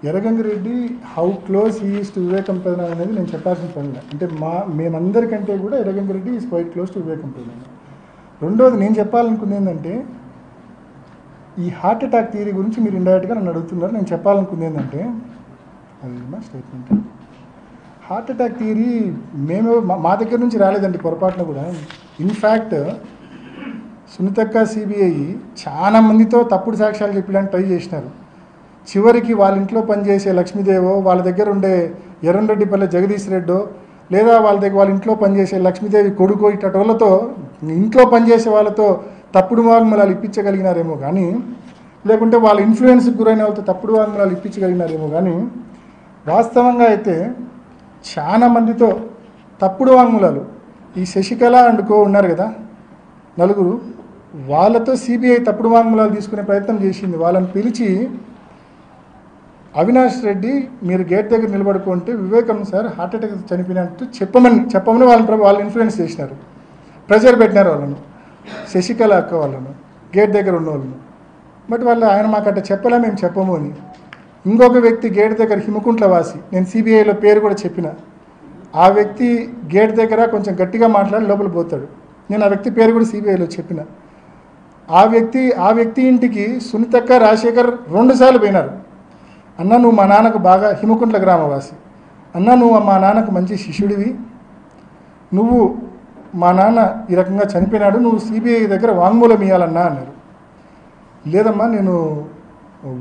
Erra Gangi Reddy how close he is to వివేకం ప్రధాన అనేది నేను చెప్పాల్సిన పని లేదు. అంటే మేమందరికంటే కూడా Erra Gangi Reddy is quiet close to వివేకం ప్రధాన. రెండోది నేను చెప్పాలనుకుంది ఏంటంటే, ఈ హార్ట్ అటాక్ థియరీ గురించి మీరు ఇండైరెక్ట్గా నన్ను అడుగుతున్నారు. నేను చెప్పాలనుకుంది ఏంటంటే, అది మా స్టేట్మెంట్. హార్ట్ అటాక్ థియరీ మా దగ్గర నుంచి రాలేదండి పొరపాటున కూడా. ఇన్ఫ్యాక్ట్ సునీతక్క సిబిఐ చాలా మందితో తప్పుడు సాక్ష్యాలు చెప్పడానికి ట్రై చేసినారు. చివరికి వాళ్ళ ఇంట్లో పనిచేసే లక్ష్మీదేవో, వాళ్ళ దగ్గర ఉండే ఎర్రంరెడ్డిపల్లె జగదీష్ రెడ్డో, లేదా వాళ్ళ ఇంట్లో పనిచేసే లక్ష్మీదేవి కొడుకో ఇట్టటి వాళ్ళతో, ఇంట్లో పనిచేసే వాళ్ళతో తప్పుడు వాంగ్మూలాలు ఇప్పించగలిగినారేమో కానీ, లేకుంటే వాళ్ళ ఇన్ఫ్లుయెన్స్కి గురైన వాళ్ళతో తప్పుడు వాంగ్మూలాలు ఇప్పించగలిగినారేమో కానీ, వాస్తవంగా అయితే చాలా మందితో తప్పుడు వాంగ్మూలాలు, ఈ శశికళ అండ్ కో ఉన్నారు కదా నలుగురు, వాళ్ళతో సిబిఐ తప్పుడు వాంగ్మూలాలు తీసుకునే ప్రయత్నం చేసింది. వాళ్ళని పిలిచి, అవినాష్ రెడ్డి మీరు గేట్ దగ్గర నిలబడుకుంటే వివేకం సార్ హార్ట్ అటాక్ చనిపోయినట్టు చెప్పమని వాళ్ళు ఇన్ఫ్లుయెన్స్ చేసినారు, ప్రెజర్ పెట్టినారు వాళ్ళను, శశికళ అక్క వాళ్ళను, గేట్ దగ్గర ఉన్న వాళ్ళను. బట్ ఆయన మాకు అట్లా చెప్పలే, మేము చెప్పము అని. ఇంకొక వ్యక్తి గేట్ దగ్గర హిమకుంట్ల వాసి, నేను సిబిఐలో పేరు కూడా చెప్పిన, ఆ వ్యక్తి గేట్ దగ్గర కొంచెం గట్టిగా మాట్లాడి లోపల పోతాడు. నేను ఆ వ్యక్తి పేరు కూడా సిబిఐలో చెప్పిన. ఆ వ్యక్తి ఇంటికి సునీతక్క, రాజశేఖర్ 2 సార్లు పోయినారు. అన్న నువ్వు మా నాన్నకు బాగా, హిమకుంట్ల గ్రామవాసి, అన్న నువ్వు మా నాన్నకు మంచి శిష్యుడివి, నువ్వు మా నాన్న ఈ రకంగా చనిపోయినాడు, నువ్వు సిబిఐ దగ్గర వాంగ్మూలం ఇవ్వాలన్నా అన్నారు. లేదమ్మా నేను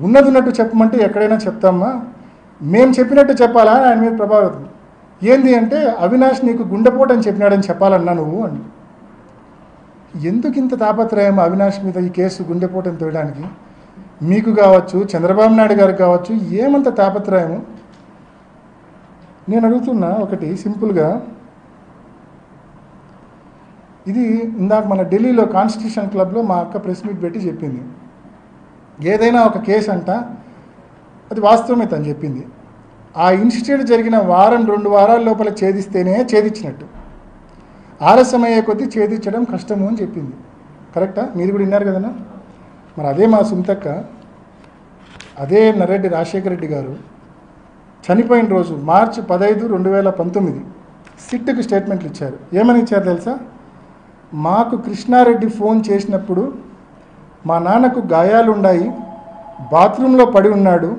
ఉన్నట్టు చెప్పమంటే ఎక్కడైనా చెప్తామ్మా, మేము చెప్పినట్టు చెప్పాలా ఆయన మీద ప్రభావితం. ఏంది అంటే అవినాష్ నీకు గుండెపోటు అని చెప్పినాడని చెప్పాలన్నా నువ్వు అని. ఎందుకు ఇంత తాపత్రయం అవినాష్ మీద ఈ కేసు గుండెపోటుని తోయడానికి? మీకు కావచ్చు, చంద్రబాబు నాయుడు గారికి కావచ్చు, ఏమంత తాపత్రయము? నేను అడుగుతున్నా ఒకటి సింపుల్గా, ఇది ఇందాక మన ఢిల్లీలో కాన్స్టిట్యూషన్ క్లబ్లో మా అక్క ప్రెస్ మీట్ పెట్టి చెప్పింది. ఏదైనా ఒక కేసు అంట అది వాస్తవమే తను చెప్పింది. ఆ ఇన్సిడెంట్ జరిగిన 1-2 వారాల లోపల ఛేదిస్తేనే ఛేదించినట్టు, ఆలస్యమయ్యే కొద్దీ ఛేదించడం కష్టము అని చెప్పింది. కరెక్టా? మీరు కూడా విన్నారు కదన్నా. మరి అదే మా సునీతక్క, అదే నర్రెడ్డి రాజశేఖర రెడ్డి గారు చనిపోయిన రోజు మార్చి 15, 2019 సిట్కి స్టేట్మెంట్లు ఇచ్చారు. ఏమని ఇచ్చారు తెలుసా? మాకు కృష్ణారెడ్డి ఫోన్ చేసినప్పుడు మా నాన్నకు గాయాలు ఉన్నాయి, బాత్రూంలో పడి ఉన్నాడు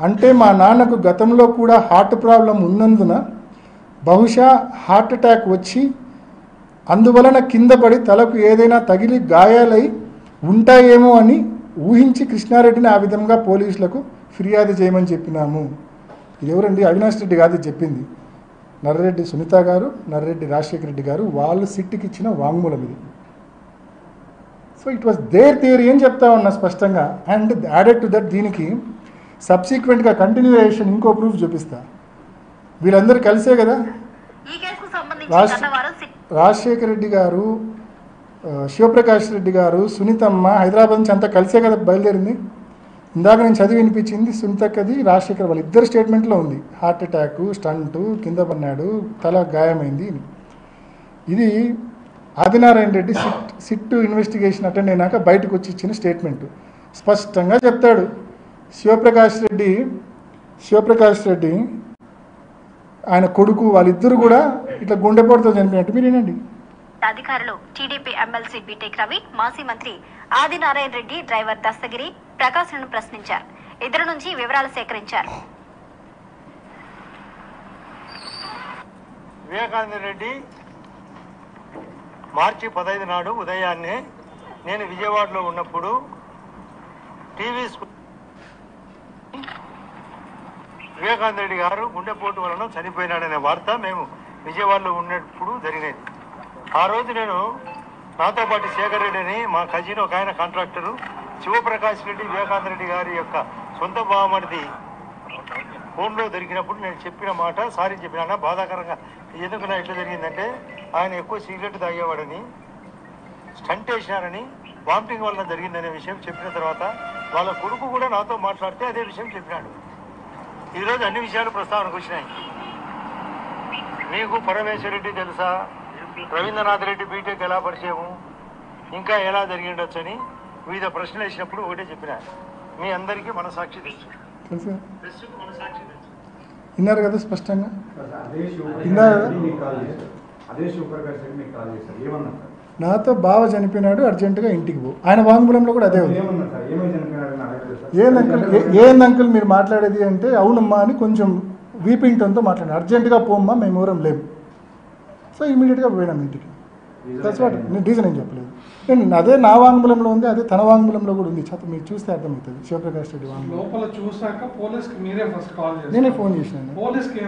అంటే మా నాన్నకు గతంలో కూడా హార్ట్ ప్రాబ్లం ఉన్నందున బహుశా హార్ట్ అటాక్ వచ్చి అందువలన కింద పడి తలకు ఏదైనా తగిలి గాయాలై ఉంటాయేమో అని ఊహించి కృష్ణారెడ్డిని ఆ విధంగా పోలీసులకు ఫిర్యాదు చేయమని చెప్పినాము. ఇది ఎవరండి? అవినాష్ రెడ్డి కాదు చెప్పింది, నర్రెడ్డి సునీత గారు, నర్రెడ్డి రాజశేఖర రెడ్డి గారు, వాళ్ళు సిట్కి ఇచ్చిన వాంగ్మూలం ఇది. So it was their theory అని చెప్తా ఉన్నా స్పష్టంగా. అండ్ యాడెడ్ టు దట్ దీనికి సబ్సిక్వెంట్గా కంటిన్యూయేషన్ ఇంకో ప్రూఫ్ చూపిస్తా. వీళ్ళందరూ కలిసే కదా రాజశేఖర రెడ్డి గారు, శివప్రకాష్ రెడ్డి గారు, సునీతమ్మ హైదరాబాద్ నుంచి అంతా కలిసే కదా బయలుదేరింది. ఇందాక నేను చదివి వినిపించింది సునీతక్కది, రాజశేఖర్ వాళ్ళ ఇద్దరు స్టేట్మెంట్లో ఉంది. హార్ట్ అటాక్, స్టంటు, కింద పడినాడు, తల గాయమైంది. ఇది Adinarayana Reddy SIT investigation attend అయినాక బయటకు వచ్చి ఇచ్చిన స్టేట్మెంటు. స్పష్టంగా చెప్తాడు శివప్రకాష్ రెడ్డి ఆయన కొడుకు వాళ్ళిద్దరు కూడా ఇట్లా గుండెపోటుతో చనిపోయినట్టు. మీరు ఏనండి. అధికారులు టీడీపీ ఎమ్మెల్సీ బీటెక్ రవి, మాజీ మంత్రి ఆదినారాయణ రెడ్డి, డ్రైవర్ దస్తగిరి ప్రకాశ్లను ప్రశ్నించారు. ఇద్దరు నుంచి వివరాలు సేకరించారు. వివేకానంద రెడ్డి మార్చి 15 నాడు ఉదయాన్నే నేను విజయవాడలో ఉన్నప్పుడు టీవీ వివేకానంద రెడ్డి గారు గుండెపోటు వలన చనిపోయినాడనే వార్త మేము విజయవాడలో ఉన్నప్పుడు జరిగినది. ఆ రోజు నేను నాతో పాటు శేఖర్ రెడ్డి అని మా కజిన్ ఒక ఆయన కాంట్రాక్టరు, శివప్రకాష్ రెడ్డి వివేకానంద రెడ్డి గారి యొక్క సొంత బావమరిది ఫోన్లో దొరికినప్పుడు నేను చెప్పిన మాట సారీ చెప్పినా, బాధాకరంగా ఎందుకు నా ఇట్లా జరిగిందంటే ఆయన ఎక్కువ సిగరెట్ తాగేవాడని, స్టంట్ వేసినారని, వామిటింగ్ వల్ల జరిగిందనే విషయం చెప్పిన తర్వాత వాళ్ళ కొడుకు కూడా నాతో మాట్లాడితే అదే విషయం చెప్పినాడు. ఈరోజు అన్ని విషయాలు ప్రస్తావనకు వచ్చినాయి. మీకు పరమేశ్వర రెడ్డి తెలుసా, రవీంద్రనాథ్ రెడ్డి బీటెక్ ఎలా పరిచయము, ఇంకా ఎలా జరిగిండొచ్చు అని వివిధ ప్రశ్నలు వేసినప్పుడు ఒకటే చెప్పిన, మీ అందరికీ మనసాక్షి తెలుసు, మనసాక్షి తెలుసు. విన్నారు కదా స్పష్టంగా. నాతో బావ చనిపోయినాడు, అర్జెంటుగా ఇంటికి పో. ఆయన వాంగ్మూలంలో కూడా అదే ఉంది. ఏంది అంకుల్ మీరు మాట్లాడేది అంటే, అవునమ్మా అని కొంచెం వీపింగ్ టోన్తో మాట్లాడాను. అర్జెంటుగా పోమ్మా, మేము ఎవరం లేము. సో ఇమీడియట్గా పోయినాం ఇంటికి. దట్స్ వాట్ నేను రీజన్ ఏం చెప్పలేదు. నేను అదే నా వాంగ్మూలంలో ఉంది, అదే తన వాంగ్మూలంలో కూడా ఉంది. మీరు చూస్తే అర్థమవుతుంది. శివప్రకాష్ రెడ్డి వాంగ్మూలం లోపల చూసాక పోలీస్కి మీరే ఫస్ట్ కాల్ చేశారు. నేనే ఫోన్ చేసినాను. పోలీస్కి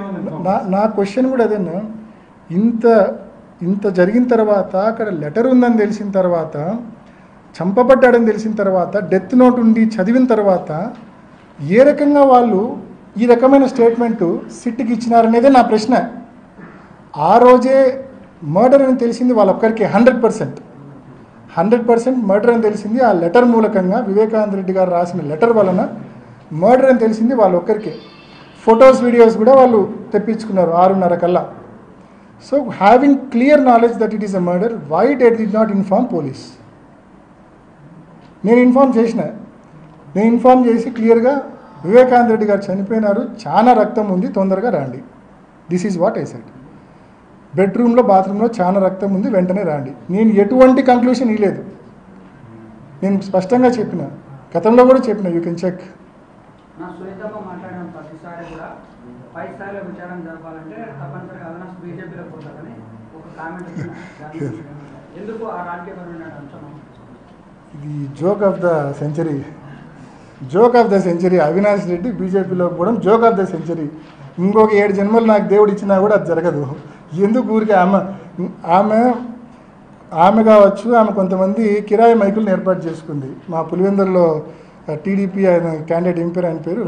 నా క్వశ్చన్ కూడా అదేనా, ఇంత జరిగిన తర్వాత అక్కడ లెటర్ ఉందని తెలిసిన తర్వాత, చంపబడ్డాడని తెలిసిన తర్వాత, డెత్ నోట్ ఉండి చదివిన తర్వాత ఏ రకంగా వాళ్ళు ఈ రకమైన స్టేట్మెంటు సిట్కి ఇచ్చినారనేదే నా ప్రశ్న. ఆ రోజే మర్డర్ అని తెలిసింది వాళ్ళొక్కరికి 100% మర్డర్ అని తెలిసింది. ఆ లెటర్ మూలకంగా వివేకానంద రెడ్డి గారు రాసిన లెటర్ వలన మర్డర్ అని తెలిసింది వాళ్ళొక్కరికే. ఫొటోస్ వీడియోస్ కూడా వాళ్ళు తెప్పించుకున్నారు 6:30 కల్లా. So having clear knowledge that it is a murder, why dead did not inform police? నేను ఇన్ఫార్మ్ చేసి క్లియర్గా వివేకానంద రెడ్డి గారు చనిపోయినారు, చాలా రక్తం ఉంది, తొందరగా రండి. This is what I said. బెడ్రూమ్లో బాత్రూంలో చాలా రక్తం ఉంది, వెంటనే రండి. నేను ఎటువంటి కంక్లూషన్ ఇవ్వలేదు. నేను స్పష్టంగా చెప్పిన, గతంలో కూడా చెప్పిన, యూ కెన్ చెక్. నా సునీతమ్మ మాట్లాడిన ప్రతిసారి కూడా 5 స్థాయిలో విచారణ జరపాలంటే తప్పనిసరిగా అవినాష్ బీజేపీలో పోతారని ఒక కామెంట్ ఎందుకు ఆ రాజకీయపరమైన అంశం? ఇది joke of the century. Avinash Reddy బీజేపీలో పోవడం జోక్ ఆఫ్ ద సెంచరీ. ఇంకొక 7 జన్మలు నాకు దేవుడు ఇచ్చినా కూడా అది జరగదు. ఎందుకు ఊరికి ఆమె కావచ్చు, ఆమె కొంతమంది కిరాయి మైకులను ఏర్పాటు చేసుకుంది. మా పులివెందుల్లో టీడీపీ ఆయన క్యాండిడేట్ ఏం పేరు, ఆయన పేరు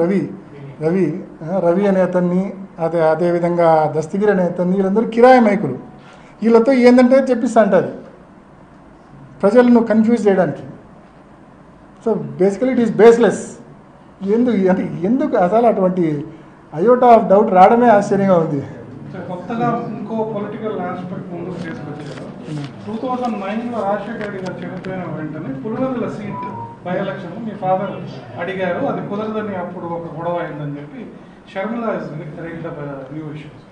రవి అనే అతన్ని, అదేవిధంగా దస్తగిరి అనే అతన్ని, వీళ్ళందరూ కిరాయి మైకులు. వీళ్ళతో ఏంటంటే చెప్పిస్తా అంటారు ప్రజలను కన్ఫ్యూజ్ చేయడానికి. So basically it is baseless. ఎందుకు అసలు అటువంటి అయోటా ఆఫ్ డౌట్ రావడమే ఆశ్చర్యంగా ఉంది. కొత్తగా ఇంకో పొలిటికల్ ఆస్పెక్ట్ ముందుకు తీసుకొచ్చారు. 2009లో రాజశేఖర రెడ్డి గారు చనిపోయిన వెంటనే Pulivendula seat by election me father అడిగారు, అది కుదరదని అప్పుడు ఒక గొడవ అయిందని చెప్పి షర్మిల న్యూ ఇష్యూస్.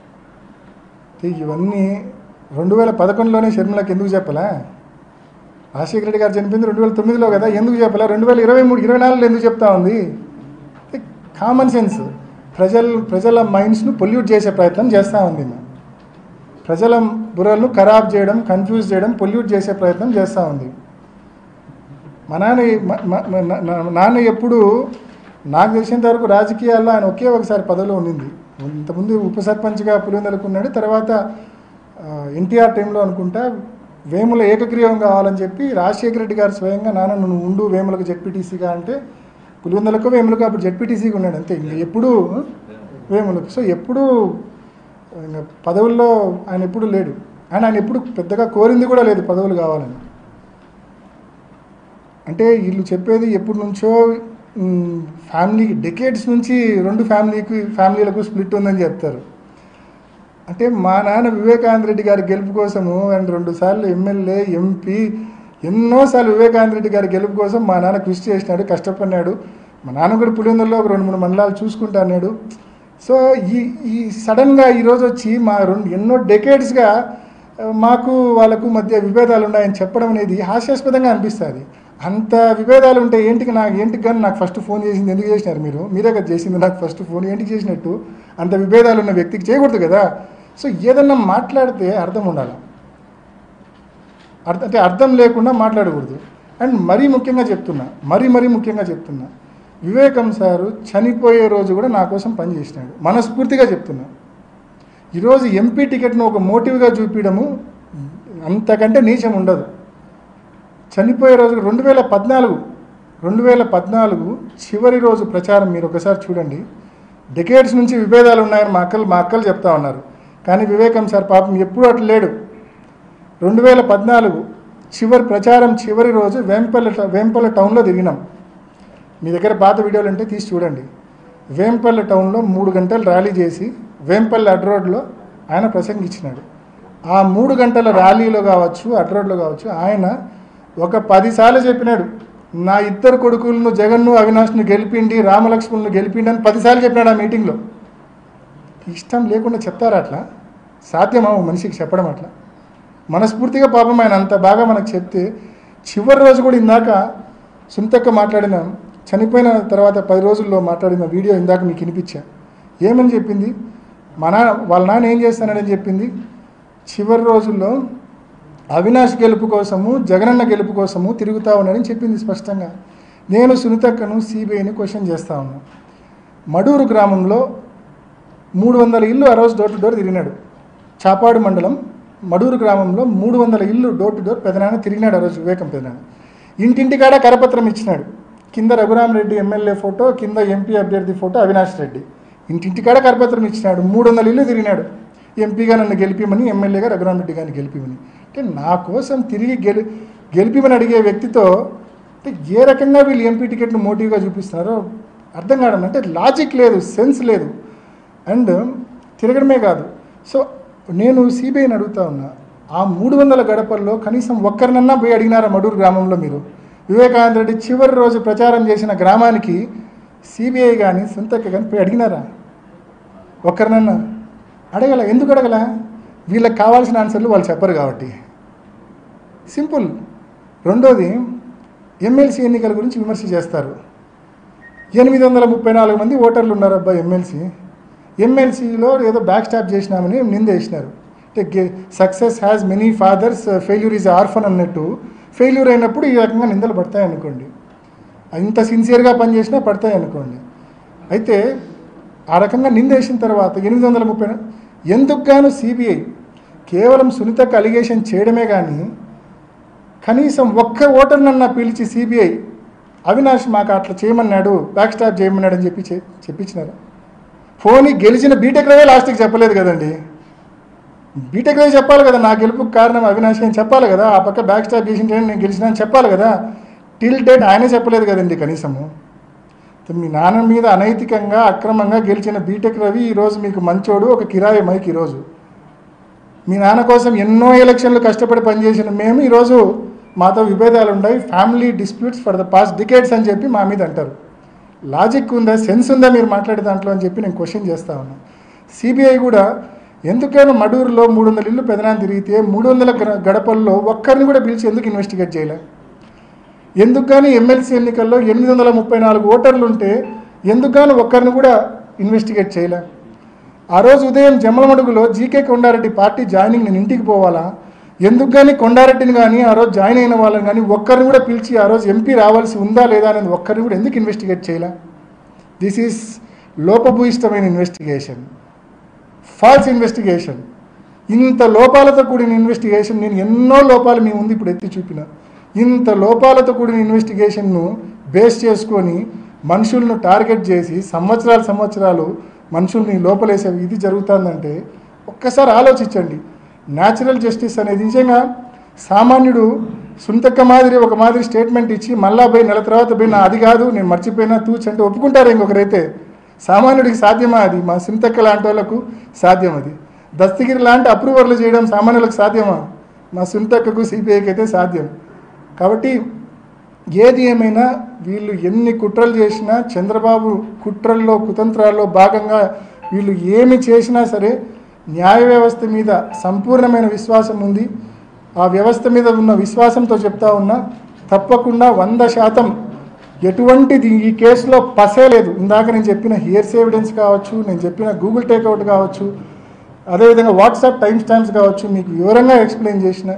ఇవన్నీ 2011లోనే షర్మిలకి ఎందుకు చెప్పలే? రాజశేఖర రెడ్డి గారు చనిపోయింది 2009లో కదా, ఎందుకు చెప్పలే? 2023-24లో ఎందుకు చెప్తా ఉంది? Common sense. ప్రజల మైండ్స్ను పొల్యూట్ చేసే ప్రయత్నం చేస్తూ ఉంది. ప్రజల బుర్రలను ఖరాబ్ చేయడం, కన్ఫ్యూజ్ చేయడం, పొల్యూట్ చేసే ప్రయత్నం చేస్తూ ఉంది. మా నాన్న ఎప్పుడు నాకు తెలిసినంత వరకు రాజకీయాల్లో ఆయన ఒకే ఒకసారి పదవిలో ఉండింది. ఇంతకుముందు ఉప సర్పంచ్గా పులివెందులకు ఉన్నాడు. తర్వాత ఎన్టీఆర్ టైంలో అనుకుంటా వేముల ఏకగ్రీవం కావాలని చెప్పి రాజశేఖర రెడ్డి గారు స్వయంగా నాన్న నువ్వు ఉండు వేములకు జెడ్పీటీసీగా అంటే పులివెందులకు వేములకు అప్పుడు జెడ్పీటీసీగా ఉన్నాడు అంతే. ఇంకా ఎప్పుడు వేములకు. సో ఎప్పుడు పదవుల్లో ఆయన ఎప్పుడు లేడు. ఆయన ఎప్పుడు పెద్దగా కోరింది కూడా లేదు పదవులు కావాలని. అంటే వీళ్ళు చెప్పేది ఎప్పటి నుంచో ఫ్యామిలీకి డెకేడ్స్ నుంచి 2 ఫ్యామిలీలకు స్ప్లిట్ ఉందని చెప్తారు. అంటే మా నాన్న వివేకానంద రెడ్డి గారి గెలుపు కోసము అండ్ 2 సార్లు ఎమ్మెల్యే, ఎంపీ, ఎన్నోసార్లు వివేకానంద రెడ్డి గారి గెలుపు కోసం మా నాన్న కృషి చేసినాడు, కష్టపడినాడు. మా నాన్న కూడా పులివెందుల్లో ఒక 2-3 మండలాలు చూసుకుంటా అన్నాడు. సో ఈ సడన్గా ఈరోజు వచ్చి మా ఎన్నో డెకేడ్స్గా మాకు వాళ్ళకు మధ్య విభేదాలు ఉన్నాయని చెప్పడం అనేది హాస్యాస్పదంగా అనిపిస్తుంది. అంత విభేదాలు ఉంటే ఏంటికి కానీ నాకు ఫస్ట్ ఫోన్ చేసింది ఎందుకు చేసినారు? మీరే కదా చేసింది నాకు ఫస్ట్ ఫోన్. ఏంటికి చేసినట్టు? అంత విభేదాలు ఉన్న వ్యక్తికి చేయకూడదు కదా. సో ఏదన్నా మాట్లాడితే అర్థం ఉండాలి, అంటే అర్థం లేకుండా మాట్లాడకూడదు. అండ్ మరీ ముఖ్యంగా చెప్తున్నా వివేకం సారు చనిపోయే రోజు కూడా నా కోసం పనిచేసినాడు. మనస్ఫూర్తిగా చెప్తున్నా. ఈరోజు ఎంపీ టికెట్ను ఒక మోటివ్గా చూపించడము అంతకంటే నీచం ఉండదు. చనిపోయే రోజు 2014 చివరి రోజు ప్రచారం మీరు ఒకసారి చూడండి. డెకేడ్స్ నుంచి విభేదాలు ఉన్నాయని మా అక్కలు చెప్తా ఉన్నారు. కానీ వివేకం సార్ పాపం ఎప్పుడూ అట్లా లేడు. 2014 చివరి రోజు వేంపల్లి టౌన్లో తిరిగినాం. మీ దగ్గర పాత వీడియోలు అంటే తీసి చూడండి. వేంపల్లి టౌన్లో 3 గంటలు ర్యాలీ చేసి వేంపల్లి అడ్ రోడ్లో ఆయన ప్రసంగించినాడు. ఆ 3 గంటల ర్యాలీలో కావచ్చు, అడ్ రోడ్లో కావచ్చు, ఆయన ఒక 10 సార్లు చెప్పినాడు నా 2 కొడుకులను జగన్ను అవినాష్ను గెలిపిండి, రామలక్ష్మణ్ను గెలిపిండి అని 10 సార్లు చెప్పినాడు ఆ మీటింగ్లో. ఇష్టం లేకుండా చెప్తారా? అట్లా సాధ్యమా మనిషికి చెప్పడం? అట్లా మనస్ఫూర్తిగా పాపం ఆయన అంత బాగా మనకు చెప్తే చివరి రోజు కూడా ఇందాక సుంతక్క మాట్లాడిన చనిపోయిన తర్వాత 10 రోజుల్లో మాట్లాడిన వీడియో ఇందాక మీకు వినిపించా. ఏమని చెప్పింది? వాళ్ళ నాన్న ఏం చేస్తానని చెప్పింది. చివరి రోజుల్లో అవినాష్ గెలుపు కోసము, జగనన్న గెలుపు కోసము తిరుగుతూ ఉన్నాడని చెప్పింది స్పష్టంగా. నేను సునీతక్కను సిబిఐని క్వశ్చన్ చేస్తూ ఉన్నాను. మడూరు గ్రామంలో 300 ఇల్లు ఆ రోజు డోర్ టు డోర్ తిరిగినాడు. చాపాడు మండలం మడూరు గ్రామంలో 300 ఇల్లు డోర్ టు డోర్ పెదనాన్న తిరిగినాడు ఆ రోజు, వివేకం పెదనాన్న. ఇంటింటికాడ కరపత్రం ఇచ్చినాడు. కింద రఘురామరెడ్డి ఎమ్మెల్యే ఫోటో, కింద ఎంపీ అభ్యర్థి ఫోటో అవినాష్ రెడ్డి. ఇంటింటికాడ కరపత్రం ఇచ్చినాడు. 300 ఇల్లు తిరిగినాడు. ఎంపీగా నన్ను గెలిపిమని, ఎమ్మెల్యేగా రఘురామరెడ్డి గారిని గెలిపిమని. అంటే నా కోసం తిరిగి గెలిపిమని అడిగే వ్యక్తితో అంటే ఏ రకంగా వీళ్ళు ఎంపీ టికెట్ను మోటివ్గా చూపిస్తున్నారో అర్థం కావడం. అంటే లాజిక్ లేదు, సెన్స్ లేదు. అండ్ తిరగడమే కాదు. సో నేను సిబిఐని అడుగుతా ఉన్నా, ఆ 300 గడపల్లో కనీసం ఒక్కరినన్నా పోయి అడిగినారా మడూరు గ్రామంలో? మీరు వివేకానంద రెడ్డి చివరి రోజు ప్రచారం చేసిన గ్రామానికి సిబిఐ కానీ సునీతక్క కానీ పోయి అడిగినారా? ఒక్కరినన్నా అడగల. ఎందుకు అడగల? వీళ్ళకి కావాల్సిన ఆన్సర్లు వాళ్ళు చెప్పరు కాబట్టి. సింపుల్. రెండోది, ఎమ్మెల్సీ ఎన్నికల గురించి విమర్శ చేస్తారు. 834 మంది ఓటర్లు ఉన్నారు అబ్బాయి ఎమ్మెల్సీలో ఏదో బ్యాక్ స్టాప్ చేసినామని నిందేసినారు. అంటే success has many fathers, failure is orphan అన్నట్టు ఫెయిల్యూర్ అయినప్పుడు ఈ రకంగా నిందలు పడతాయి అనుకోండి. ఇంత సిన్సియర్గా పనిచేసినా పడతాయి అనుకోండి. అయితే ఆ రకంగా నిందేసిన తర్వాత 830 ఎందుకు గాను సిబిఐ కేవలం సునీతకు అలిగేషన్ చేయడమే కానీ కనీసం ఒక్క ఓటర్నన్నా పిలిచి సిబిఐ అవినాష్ మాకు అట్లా చేయమన్నాడు, బ్యాక్ స్టాప్ చేయమన్నాడు అని చెప్పించినారు. ఫోన్ గెలిచిన బీటెక్ రవే లాస్ట్కి చెప్పలేదు కదండి. బీటెక్ రవి చెప్పాలి కదా, నా గెలుపుకు కారణం అవినాష్ అని చెప్పాలి కదా. ఆ పక్క బ్యాక్ స్టాప్ చేసింటే నేను గెలిచినా అని చెప్పాలి కదా. టిల్ డేట్ ఆయనే చెప్పలేదు కదండి కనీసము. మీ నాన్న మీద అనైతికంగా అక్రమంగా గెలిచిన బీటెక్ రవి ఈరోజు మీకు మంచోడు, ఒక కిరాయి మైక్. ఈరోజు మీ నాన్న కోసం ఎన్నో ఎలక్షన్లు కష్టపడి పనిచేసిన మేము ఈరోజు మాతో విభేదాలు ఉన్నాయి, family disputes for the past decades అని చెప్పి మా మీద అంటారు. లాజిక్ ఉందా, సెన్స్ ఉందా మీరు మాట్లాడే దాంట్లో అని చెప్పి నేను క్వశ్చన్ చేస్తా ఉన్నాను. సిబిఐ కూడా ఎందుకైనా మడూరులో 300 ఇల్లు పెదనాన్ని తిరిగితే 300 గడపల్లో ఒక్కరిని కూడా పిలిచి ఎందుకు ఇన్వెస్టిగేట్ చేయలే? ఎందుకు కానీ ఎమ్మెల్సీ ఎన్నికల్లో 834 ఓటర్లు ఉంటే ఎందుకు కానీ ఒక్కరిని కూడా ఇన్వెస్టిగేట్ చేయలే? ఆ రోజు ఉదయం జమ్మలమడుగులో జీకే కొండారెడ్డి పార్టీ జాయినింగ్ నేను ఇంటికి పోవాలా, ఎందుకు కానీ కొండారెడ్డిని కానీ ఆ రోజు జాయిన్ అయిన వాళ్ళని కానీ ఒక్కరిని కూడా పిలిచి ఆ రోజు ఎంపీ రావాల్సి ఉందా లేదా అనేది ఒక్కరిని కూడా ఎందుకు ఇన్వెస్టిగేట్ చేయలే? దిస్ ఈజ్ లోపభూయిష్టమైన ఇన్వెస్టిగేషన్, ఫాల్స్ ఇన్వెస్టిగేషన్. ఇంత లోపాలతో కూడిన ఇన్వెస్టిగేషన్ నేను ఎన్నో లోపాలు మీ ముందు ఇప్పుడు ఎత్తి చూపిన. ఇంత లోపాలతో కూడిన ఇన్వెస్టిగేషన్ను బేస్ చేసుకొని మనుషులను టార్గెట్ చేసి సంవత్సరాలు మనుషుల్ని లోపలేసే ఇది జరుగుతుందంటే ఒక్కసారి ఆలోచించండి. న్యాచురల్ జస్టిస్ అనేది నిజంగా సామాన్యుడు సునీతక్క మాదిరి ఒక మాదిరి స్టేట్మెంట్ ఇచ్చి మళ్ళా పోయి నెల తర్వాత పోయి నా అది కాదు నేను మర్చిపోయినా తూచి అంటే ఒప్పుకుంటారు. ఇంకొకరైతే సామాన్యుడికి సాధ్యమా? అది మా సునీతక్క లాంటి వాళ్ళకు సాధ్యం. అది దస్తగిరి లాంటి అప్రూవర్లు చేయడం సామాన్యులకు సాధ్యమా? మా సునీతక్కకు సిబిఐకి అయితే సాధ్యం. కాబట్టి ఏది ఏమైనా వీళ్ళు ఎన్ని కుట్రలు చేసినా, చంద్రబాబు కుట్రల్లో కుతంత్రాల్లో భాగంగా వీళ్ళు ఏమి చేసినా సరే న్యాయ వ్యవస్థ మీద సంపూర్ణమైన విశ్వాసం ఉంది. ఆ వ్యవస్థ మీద ఉన్న విశ్వాసంతో చెప్తా ఉన్నా, తప్పకుండా 100% ఎటువంటిది ఈ కేసులో పసే లేదు. ఇందాక నేను చెప్పిన హియర్స్ ఎవిడెన్స్ కావచ్చు, నేను చెప్పిన గూగుల్ టేక్అవుట్ కావచ్చు, అదేవిధంగా వాట్సాప్ టైమ్ స్టాంప్స్ కావచ్చు, మీకు వివరంగా ఎక్స్ప్లెయిన్ చేసిన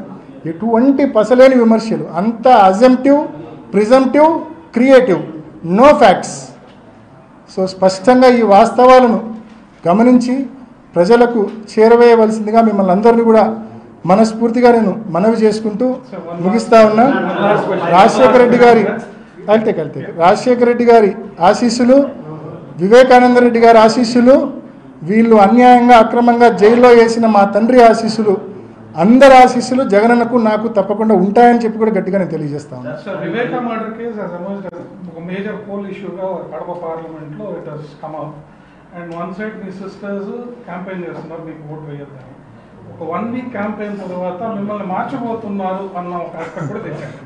ఎటువంటి పసలేని విమర్శలు, అంతా assumptive, presumptive, creative, no facts. So స్పష్టంగా ఈ వాస్తవాలను గమనించి ప్రజలకు చేరవేయవలసిందిగా మిమ్మల్ని అందరినీ కూడా మనస్ఫూర్తిగా నేను మనవి చేసుకుంటూ ముగిస్తా ఉన్నా. రాజశేఖర రెడ్డి గారి ఆశీస్సులు, వివేకానంద రెడ్డి గారి ఆశీస్సులు, వీళ్ళు అన్యాయంగా అక్రమంగా జైల్లో వేసిన మా తండ్రి ఆశీస్సులు, అందరి ఆశీస్సులు జగనన్నకు నాకు తప్పకుండా ఉంటాయని చెప్పి కూడా గట్టిగా నేను తెలియజేస్తాను. వివేకా మర్డర్ కేసు ఒక మేజర్ పోల్ ఇష్యూగా కడప పార్లమెంట్లో it has come up. And one side me sisters campaign చేస్తున్నారు మీకు ఓటు వేయొద్దని. ఒక 1 వీక్ క్యాంపెయిన్ తర్వాత మిమ్మల్ని మార్చబోతున్నారు అన్న ఒక ఆస్పెక్ట్ కూడా తెచ్చారు.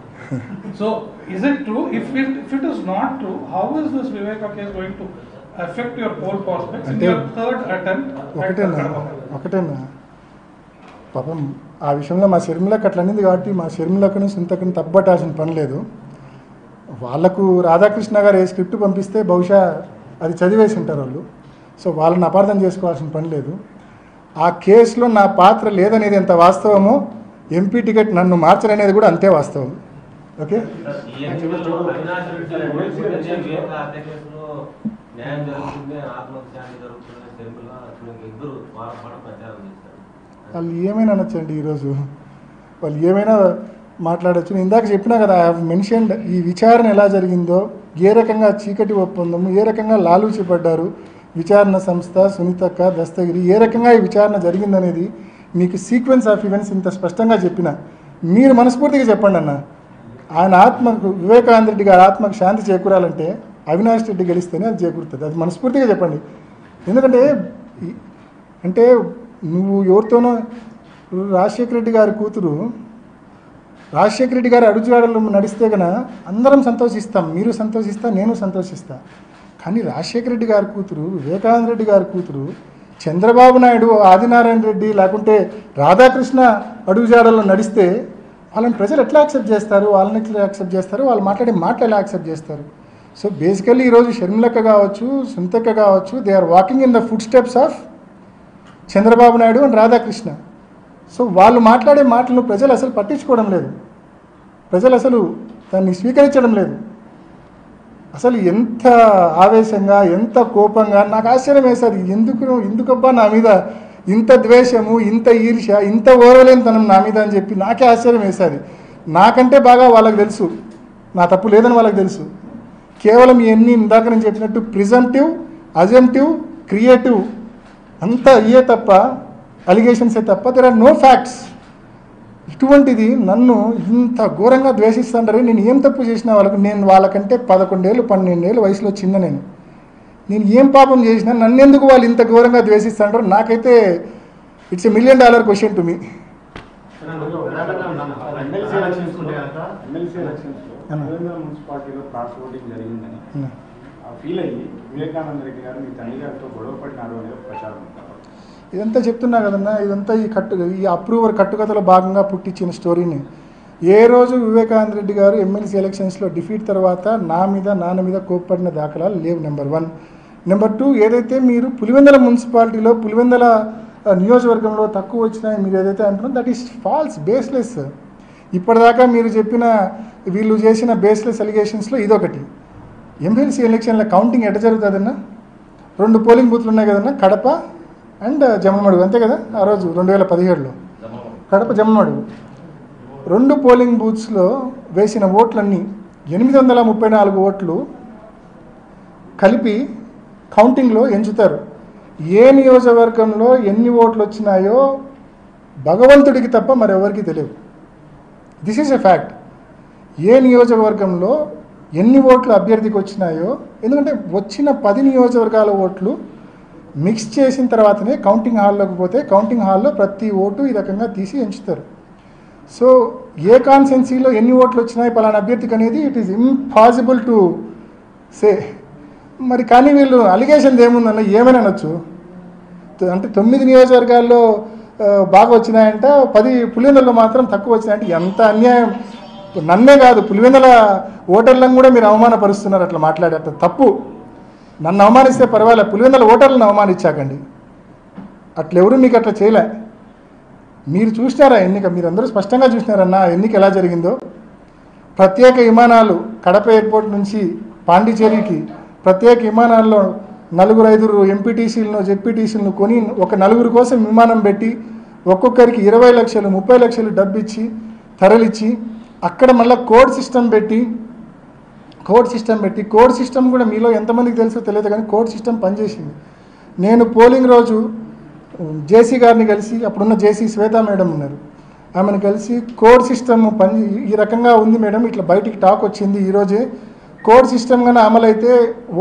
So is it true? If it is not true, how is this Viveka case going to affect your poll prospects in your third attempt? ఒకటేనా పాపం ఆ విషయంలో మా షర్మిలకు అట్లా అనింది కాబట్టి మా షర్మిలకును సునీతకును తప్పబట్టాల్సిన పని లేదు. వాళ్లకు రాధాకృష్ణ గారు ఏ స్క్రిప్ట్ పంపిస్తే బహుశా అది చదివేసి ఉంటారు వాళ్ళు. సో వాళ్ళని అపార్థం చేసుకోవాల్సిన పని లేదు. ఆ కేసులో నా పాత్ర లేదనేది ఎంత వాస్తవమో ఎంపీ టికెట్ నన్ను మార్చరనేది కూడా అంతే వాస్తవం. ఓకే, వాళ్ళు ఏమైనా అనొచ్చండి, ఈరోజు వాళ్ళు ఏమైనా మాట్లాడచ్చు. నేను ఇందాక చెప్పినా కదా, ఐ హావ్ మెన్షన్డ్ ఈ విచారణ ఎలా జరిగిందో, ఏ రకంగా చీకటి ఒప్పందము, ఏ రకంగా లాలూచి పడ్డారు విచారణ సంస్థ, సునీతక్క, దస్తగిరి, ఏ రకంగా ఈ విచారణ జరిగిందనేది మీకు సీక్వెన్స్ ఆఫ్ ఈవెంట్స్ ఇంత స్పష్టంగా చెప్పిన. మీరు మనస్ఫూర్తిగా చెప్పండి అన్న, ఆయన ఆత్మకు, వివేకానంద రెడ్డి గారి ఆత్మకు శాంతి చేకూరాలంటే అవినాష్ రెడ్డి గెలిస్తేనే అది చేకూరుతుంది. అది మనస్ఫూర్తిగా చెప్పండి. ఎందుకంటే అంటే నువ్వు ఎవరితోనో, రాజశేఖర రెడ్డి గారి కూతురు, రాజశేఖర రెడ్డి గారి అడుగుజాడలు నడిస్తే కన్నా అందరం సంతోషిస్తాం, మీరు సంతోషిస్తా, నేను సంతోషిస్తా. కానీ రాజశేఖర రెడ్డి గారి కూతురు, వివేకానంద రెడ్డి గారి కూతురు, చంద్రబాబు నాయుడు, ఆదినారాయణ రెడ్డి లేకుంటే రాధాకృష్ణ అడుగుజాడల్లో నడిస్తే వాళ్ళని ప్రజలు ఎట్లా యాక్సెప్ట్ చేస్తారు, వాళ్ళని ఎట్లా యాక్సెప్ట్ చేస్తారు, వాళ్ళు మాట్లాడే మాటలు ఎలా యాక్సెప్ట్ చేస్తారు? సో బేసికల్లీ ఈరోజు షర్మిలక్క కావచ్చు, సునీతక్క కావచ్చు, they are walking in the footsteps of Chandrababu Naidu and Radhakrishna. సో వాళ్ళు మాట్లాడే మాటలను ప్రజలు అసలు పట్టించుకోవడం లేదు, ప్రజలు అసలు దాన్ని స్వీకరించడం లేదు. అసలు ఎంత ఆవేశంగా, ఎంత కోపంగా, నాకు ఆశ్చర్యం వేసేది, ఎందుకబ్బా నా మీద ఇంత ద్వేషము, ఇంత ఈర్ష్య, ఇంత ఓర్వలేనితనం నా మీద అని చెప్పి నాకే ఆశ్చర్యం వేసేది. నాకంటే బాగా వాళ్ళకి తెలుసు నా తప్పు లేదని వాళ్ళకి తెలుసు. కేవలం ఇవన్నీ ఇందాక నేను చెప్పినట్టు ప్రిజంప్టివ్, అజంప్టివ్, క్రియేటివ్ అంతా ఇయే తప్ప, అలిగేషన్సే తప్ప, దెర్ ఆర్ నో ఫ్యాక్ట్స్. ఇటువంటిది నన్ను ఇంత ఘోరంగా ద్వేషిస్తుంటారే, నేను ఏం తప్పు చేసినా వాళ్ళకు, నేను వాళ్ళకంటే 11 ఏళ్ళు 12 ఏళ్ళు వయసులో చిన్న, నేను ఏం పాపం చేసినా నన్ను ఎందుకు వాళ్ళు ఇంత ఘోరంగా ద్వేషిస్తుంటారో నాకైతే it's $1 million question to me. మున్సిపాలిటీలో క్రాస్ ఓటింగ్ జరిగిందని ఫీల్ అయ్యి వివేకానంద రెడ్డి గారు మీ తండ్రి గారితో గొడవ పడినారు అనేది ప్రచారం. ఇదంతా చెప్తున్నా కదన్నా, ఇదంతా ఈ అప్రూవర్ కట్టుకథలో భాగంగా పుట్టించిన స్టోరీని. ఏ రోజు వివేకానంద రెడ్డి గారు ఎమ్మెల్సీ ఎలక్షన్స్లో డిఫీట్ తర్వాత నా మీద, నాన్న మీద కోప్పడిన దాఖలాలు లేవు. నెంబర్ 1. నెంబర్ 2, ఏదైతే మీరు పులివెందుల మున్సిపాలిటీలో, పులివెందుల నియోజకవర్గంలో తక్కువ వచ్చినాయి మీరు ఏదైతే అంటున్నారో, దట్ ఈస్ ఫాల్స్, బేస్లెస్. ఇప్పటిదాకా మీరు చెప్పిన వీళ్ళు చేసిన బేస్లెస్ అలిగేషన్స్లో ఇదొకటి. ఎమ్మెల్సీ ఎలక్షన్ల కౌంటింగ్ ఎట్ట జరుగుతుందన్నా? 2 పోలింగ్ బూత్లు ఉన్నాయి కదన్నా, కడప అండ్ జమ్మమడుగు, అంతే కదా? ఆ రోజు 2017లో కడప, జమ్మమడుగు 2 పోలింగ్ బూత్స్లో వేసిన ఓట్లన్నీ 834 ఓట్లు కలిపి కౌంటింగ్లో ఎంచుతారు. ఏ నియోజకవర్గంలో ఎన్ని ఓట్లు వచ్చినాయో భగవంతుడికి తప్ప మరెవరికి తెలియదు. This is a fact. ఏ నియోజకవర్గంలో ఎన్ని ఓట్లు అభ్యర్థికి వచ్చినాయో, ఎందుకంటే వచ్చిన 10 నియోజకవర్గాల ఓట్లు మిక్స్ చేసిన తర్వాతనే కౌంటింగ్ హాల్లోకి పోతే, కౌంటింగ్ హాల్లో ప్రతి ఓటు ఈ రకంగా తీసి ఎంచుతారు. సో ఏ కాన్స్టెన్సీలో ఎన్ని ఓట్లు వచ్చినాయి పలానా అభ్యర్థికి అనేది it is impossible to say. మరి కానీ వీళ్ళు అలిగేషన్ ఏముందన్న, ఏమైనా అనొచ్చు. అంటే 9 నియోజకవర్గాల్లో బాగా వచ్చినాయంట, 10 పులివెందులలో మాత్రం తక్కువ వచ్చినాయంటే ఎంత అన్యాయం. నన్నే కాదు, పులివెందుల ఓటర్లను కూడా మీరు అవమానపరుస్తున్నారు అట్లా మాట్లాడేట. తప్పు. నన్ను అవమానిస్తే పర్వాలే, పులివెందుల ఓటర్లను అవమానించాకండి. అట్లెవరు మీకు అట్లా చేయలే. మీరు చూసినారా ఎన్నిక? మీరందరూ స్పష్టంగా చూసినారన్నా ఎన్నిక ఎలా జరిగిందో. ప్రత్యేక విమానాలు కడప ఎయిర్పోర్ట్ నుంచి పాండిచేరికి ప్రత్యేక విమానాల్లో 4-5 ఎంపీటీసీలను, జెడ్పీటీసీలను కొని ఒక 9 కోసం విమానం పెట్టి ఒక్కొక్కరికి 20 లక్షలు 30 లక్షలు డబ్బు ఇచ్చి తరలిచ్చి, అక్కడ మళ్ళీ కోడ్ సిస్టమ్ పెట్టి కోడ్ సిస్టమ్ కూడా మీలో ఎంతమందికి తెలుసో తెలియదు కానీ కోడ్ సిస్టమ్ పనిచేసింది. నేను పోలింగ్ రోజు జేసీ గారిని కలిసి, అప్పుడున్న జేసీ శ్వేతా మేడం ఉన్నారు, ఆమెను కలిసి కోడ్ సిస్టమ్ ఈ రకంగా ఉంది మేడం, ఇట్లా బయటికి టాక్ వచ్చింది ఈరోజే, కోడ్ సిస్టమ్ కానీ అమలైతే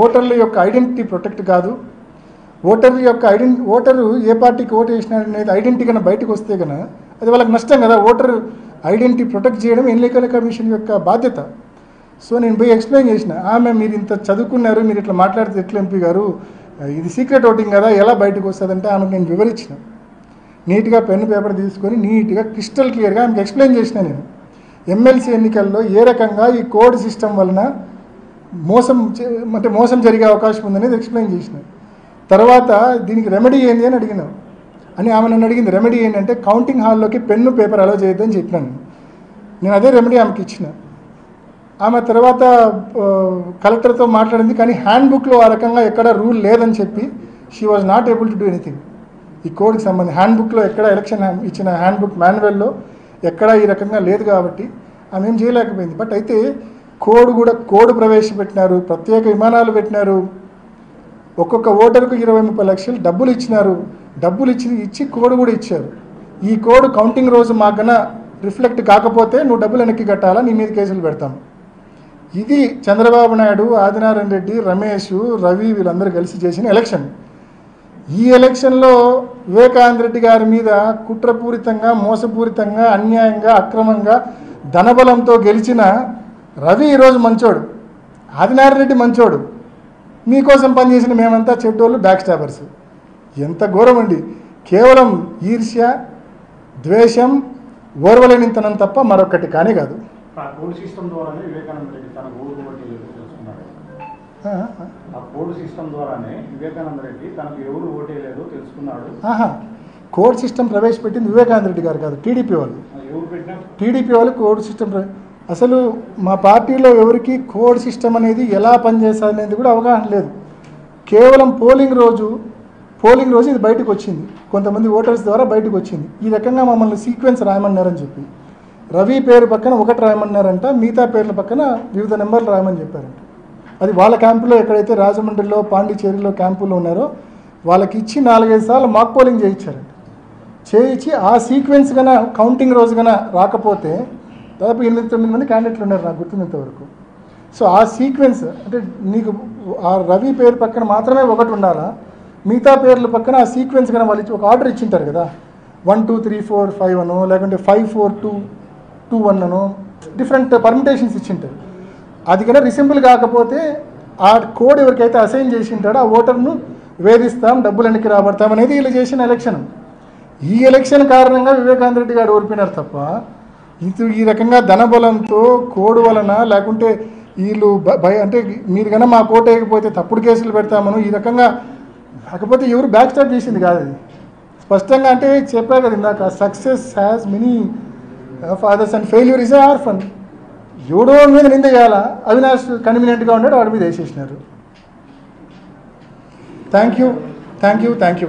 ఓటర్ల యొక్క ఐడెంటిటీ ప్రొటెక్ట్ కాదు, ఓటరు ఏ పార్టీకి ఓటు వేసినాడనేది ఐడెంటిటీ కన్నా బయటకు వస్తే కన్నా అది వాళ్ళకి నష్టం కదా. ఓటర్ ఐడెంటిటీ ప్రొటెక్ట్ చేయడం ఎన్నికల కమిషన్ యొక్క బాధ్యత. సో నేను పోయి ఎక్స్ప్లెయిన్ చేసిన, ఆమె మీరు ఇంత చదువుకున్నారు, మీరు ఇట్లా మాట్లాడితే ఎట్లా ఎంపీ గారు, ఇది సీక్రెట్ ఓటింగ్ కదా, ఎలా బయటకు వస్తుందంటే ఆమెకు నేను వివరించిన. నీట్గా పెన్ను పేపర్ తీసుకొని నీట్గా క్రిస్టల్ క్లియర్గా ఆమెకు ఎక్స్ప్లెయిన్ చేసిన. నేను ఎమ్మెల్సీ ఎన్నికల్లో ఏ రకంగా ఈ కోడ్ సిస్టమ్ వలన మోసం జరిగే అవకాశం ఉందనేది ఎక్స్ప్లెయిన్ చేసిన. తర్వాత దీనికి రెమెడీ ఏంది అని అడిగినాం. అని ఆమె నన్ను అడిగింది. రెమెడీ ఏంటంటే కౌంటింగ్ హాల్లోకి పెన్ను పేపర్ అలో చేయొద్దని చెప్పినాను. నేను అదే రెమెడీ ఆమెకి ఇచ్చిన. ఆమె తర్వాత కలెక్టర్తో మాట్లాడింది, కానీ హ్యాండ్ బుక్లో ఆ రకంగా ఎక్కడ రూల్ లేదని చెప్పి she was not able to do anything. ఈ కోడ్కి సంబంధించి హ్యాండ్ బుక్లో ఎక్కడ ఎలక్షన్ ఇచ్చిన హ్యాండ్ బుక్ మాన్యువల్లో ఎక్కడ ఈ రకంగా లేదు కాబట్టి ఆమె ఏం చేయలేకపోయింది. బట్ అయితే కోడ్ ప్రవేశపెట్టినారు, ప్రత్యేక విమానాలు పెట్టినారు, ఒక్కొక్క ఓటరుకు 20-30 లక్షలు డబ్బులు ఇచ్చినారు. డబ్బులు ఇచ్చి కోడ్ కూడా ఇచ్చారు. ఈ కోడ్ కౌంటింగ్ రోజు మాకన్నా రిఫ్లెక్ట్ కాకపోతే నువ్వు డబ్బులు వెనక్కి కట్టాలా, నీ మీద కేసులు పెడతాం. ఇది చంద్రబాబు నాయుడు, ఆదినారాయణ రెడ్డి, రమేష్, రవి వీళ్ళందరూ కలిసి చేసిన ఎలక్షన్. ఈ ఎలక్షన్లో వివేకానంద రెడ్డి గారి మీద కుట్రపూరితంగా, మోసపూరితంగా, అన్యాయంగా, అక్రమంగా, ధనబలంతో గెలిచిన రవి ఈరోజు మంచోడు, ఆదినారాయణ రెడ్డి మంచోడు, మీకోసం పనిచేసిన మేమంతా చెడ్డోళ్ళు, బ్యాక్ స్టాబర్స్. ఎంత ఘోరం అండి! కేవలం ఈర్ష్య, ద్వేషం, ఓర్వలేనితనం తప్ప మరొకటి కానీ కాదు. ఆ కోడ్ సిస్టమ్ ద్వారానే వివేకానంద రెడ్డి తనకు ఓటు ఓటేయలేదు తెలుసుకున్నాడు. ఆ కోడ్ సిస్టమ్ ద్వారానే వివేకానంద రెడ్డి తనకు ఎవరు ఓటేయలేదో తెలుసుకున్నాడు. కోడ్ సిస్టమ్ ప్రవేశపెట్టింది వివేకానంద రెడ్డి గారు కాదు, టీడీపీ వాళ్ళు. ఎవరు పెట్టినా టీడీపీ వాళ్ళు కోడ్ సిస్టమ్ అసలు మా పార్టీలో ఎవరికి కోడ్ సిస్టమ్ అనేది ఎలా పనిచేస్తుంది కూడా అవగాహన లేదు. కేవలం పోలింగ్ రోజు ఇది బయటకు వచ్చింది, కొంతమంది ఓటర్స్ ద్వారా బయటకు వచ్చింది. ఈ రకంగా మమ్మల్ని సీక్వెన్స్ రాయమన్నారని చెప్పి రవి పేరు పక్కన 1 రాయమన్నారంట, మిగతా పేర్ల పక్కన వివిధ నెంబర్లు రాయమని చెప్పారంట. అది వాళ్ళ క్యాంపులో ఎక్కడైతే రాజమండ్రిలో, పాండిచేరిలో క్యాంపులో ఉన్నారో వాళ్ళకి ఇచ్చి 4-5 సార్లు మాక్ పోలింగ్ చేయించారంట. చేయించి ఆ సీక్వెన్స్ కన్నా కౌంటింగ్ రోజు కన్నా రాకపోతే దాదాపు 8-9 మంది క్యాండిడేట్లు ఉన్నారు నాకు గుర్తున్నంతవరకు. సో ఆ సీక్వెన్స్ అంటే నీకు ఆ రవి పేరు పక్కన మాత్రమే 1 ఉండాలా, మిగతా పేర్ల పక్కన ఆ సీక్వెన్స్ కన్నా వాళ్ళు ఒక ఆర్డర్ ఇచ్చింటారు కదా, 1 2 3 4 5 అనో, లేకుంటే 5 4 2 2 1 అనో, డిఫరెంట్ పర్మిటేషన్స్ ఇచ్చింటారు. అది కన్నా రిసింపుల్ కాకపోతే ఆ కోడ్ ఎవరికైతే అసైన్ చేసి ఉంటాడో ఆ ఓటర్ను వేధిస్తాం, డబ్బులు వెనక్కి రాబడతాం అనేది వీళ్ళు చేసిన ఎలక్షన్. ఈ ఎలక్షన్ కారణంగా వివేకానంద రెడ్డి గారు ఓడిపోయినారు తప్ప ఈ రకంగా ధనబలంతో కోడ్ వలన, లేకుంటే వీళ్ళు అంటే మీరు కన్నా మా కోట వేయకపోతే తప్పుడు కేసులు పెడతామను ఈ రకంగా కాకపోతే ఎవరు బ్యాక్ స్టాప్ చేసింది కాదు. అది స్పష్టంగా అంటే చెప్పా కదా ఇందాక, success has many fathers and failure is a orphan. ఎవడో మీద నింద చేయాలా, అవినాష్ కన్వీనియంట్గా ఉన్నాడు, వాడి మీద వేసేసినారు. Thank you.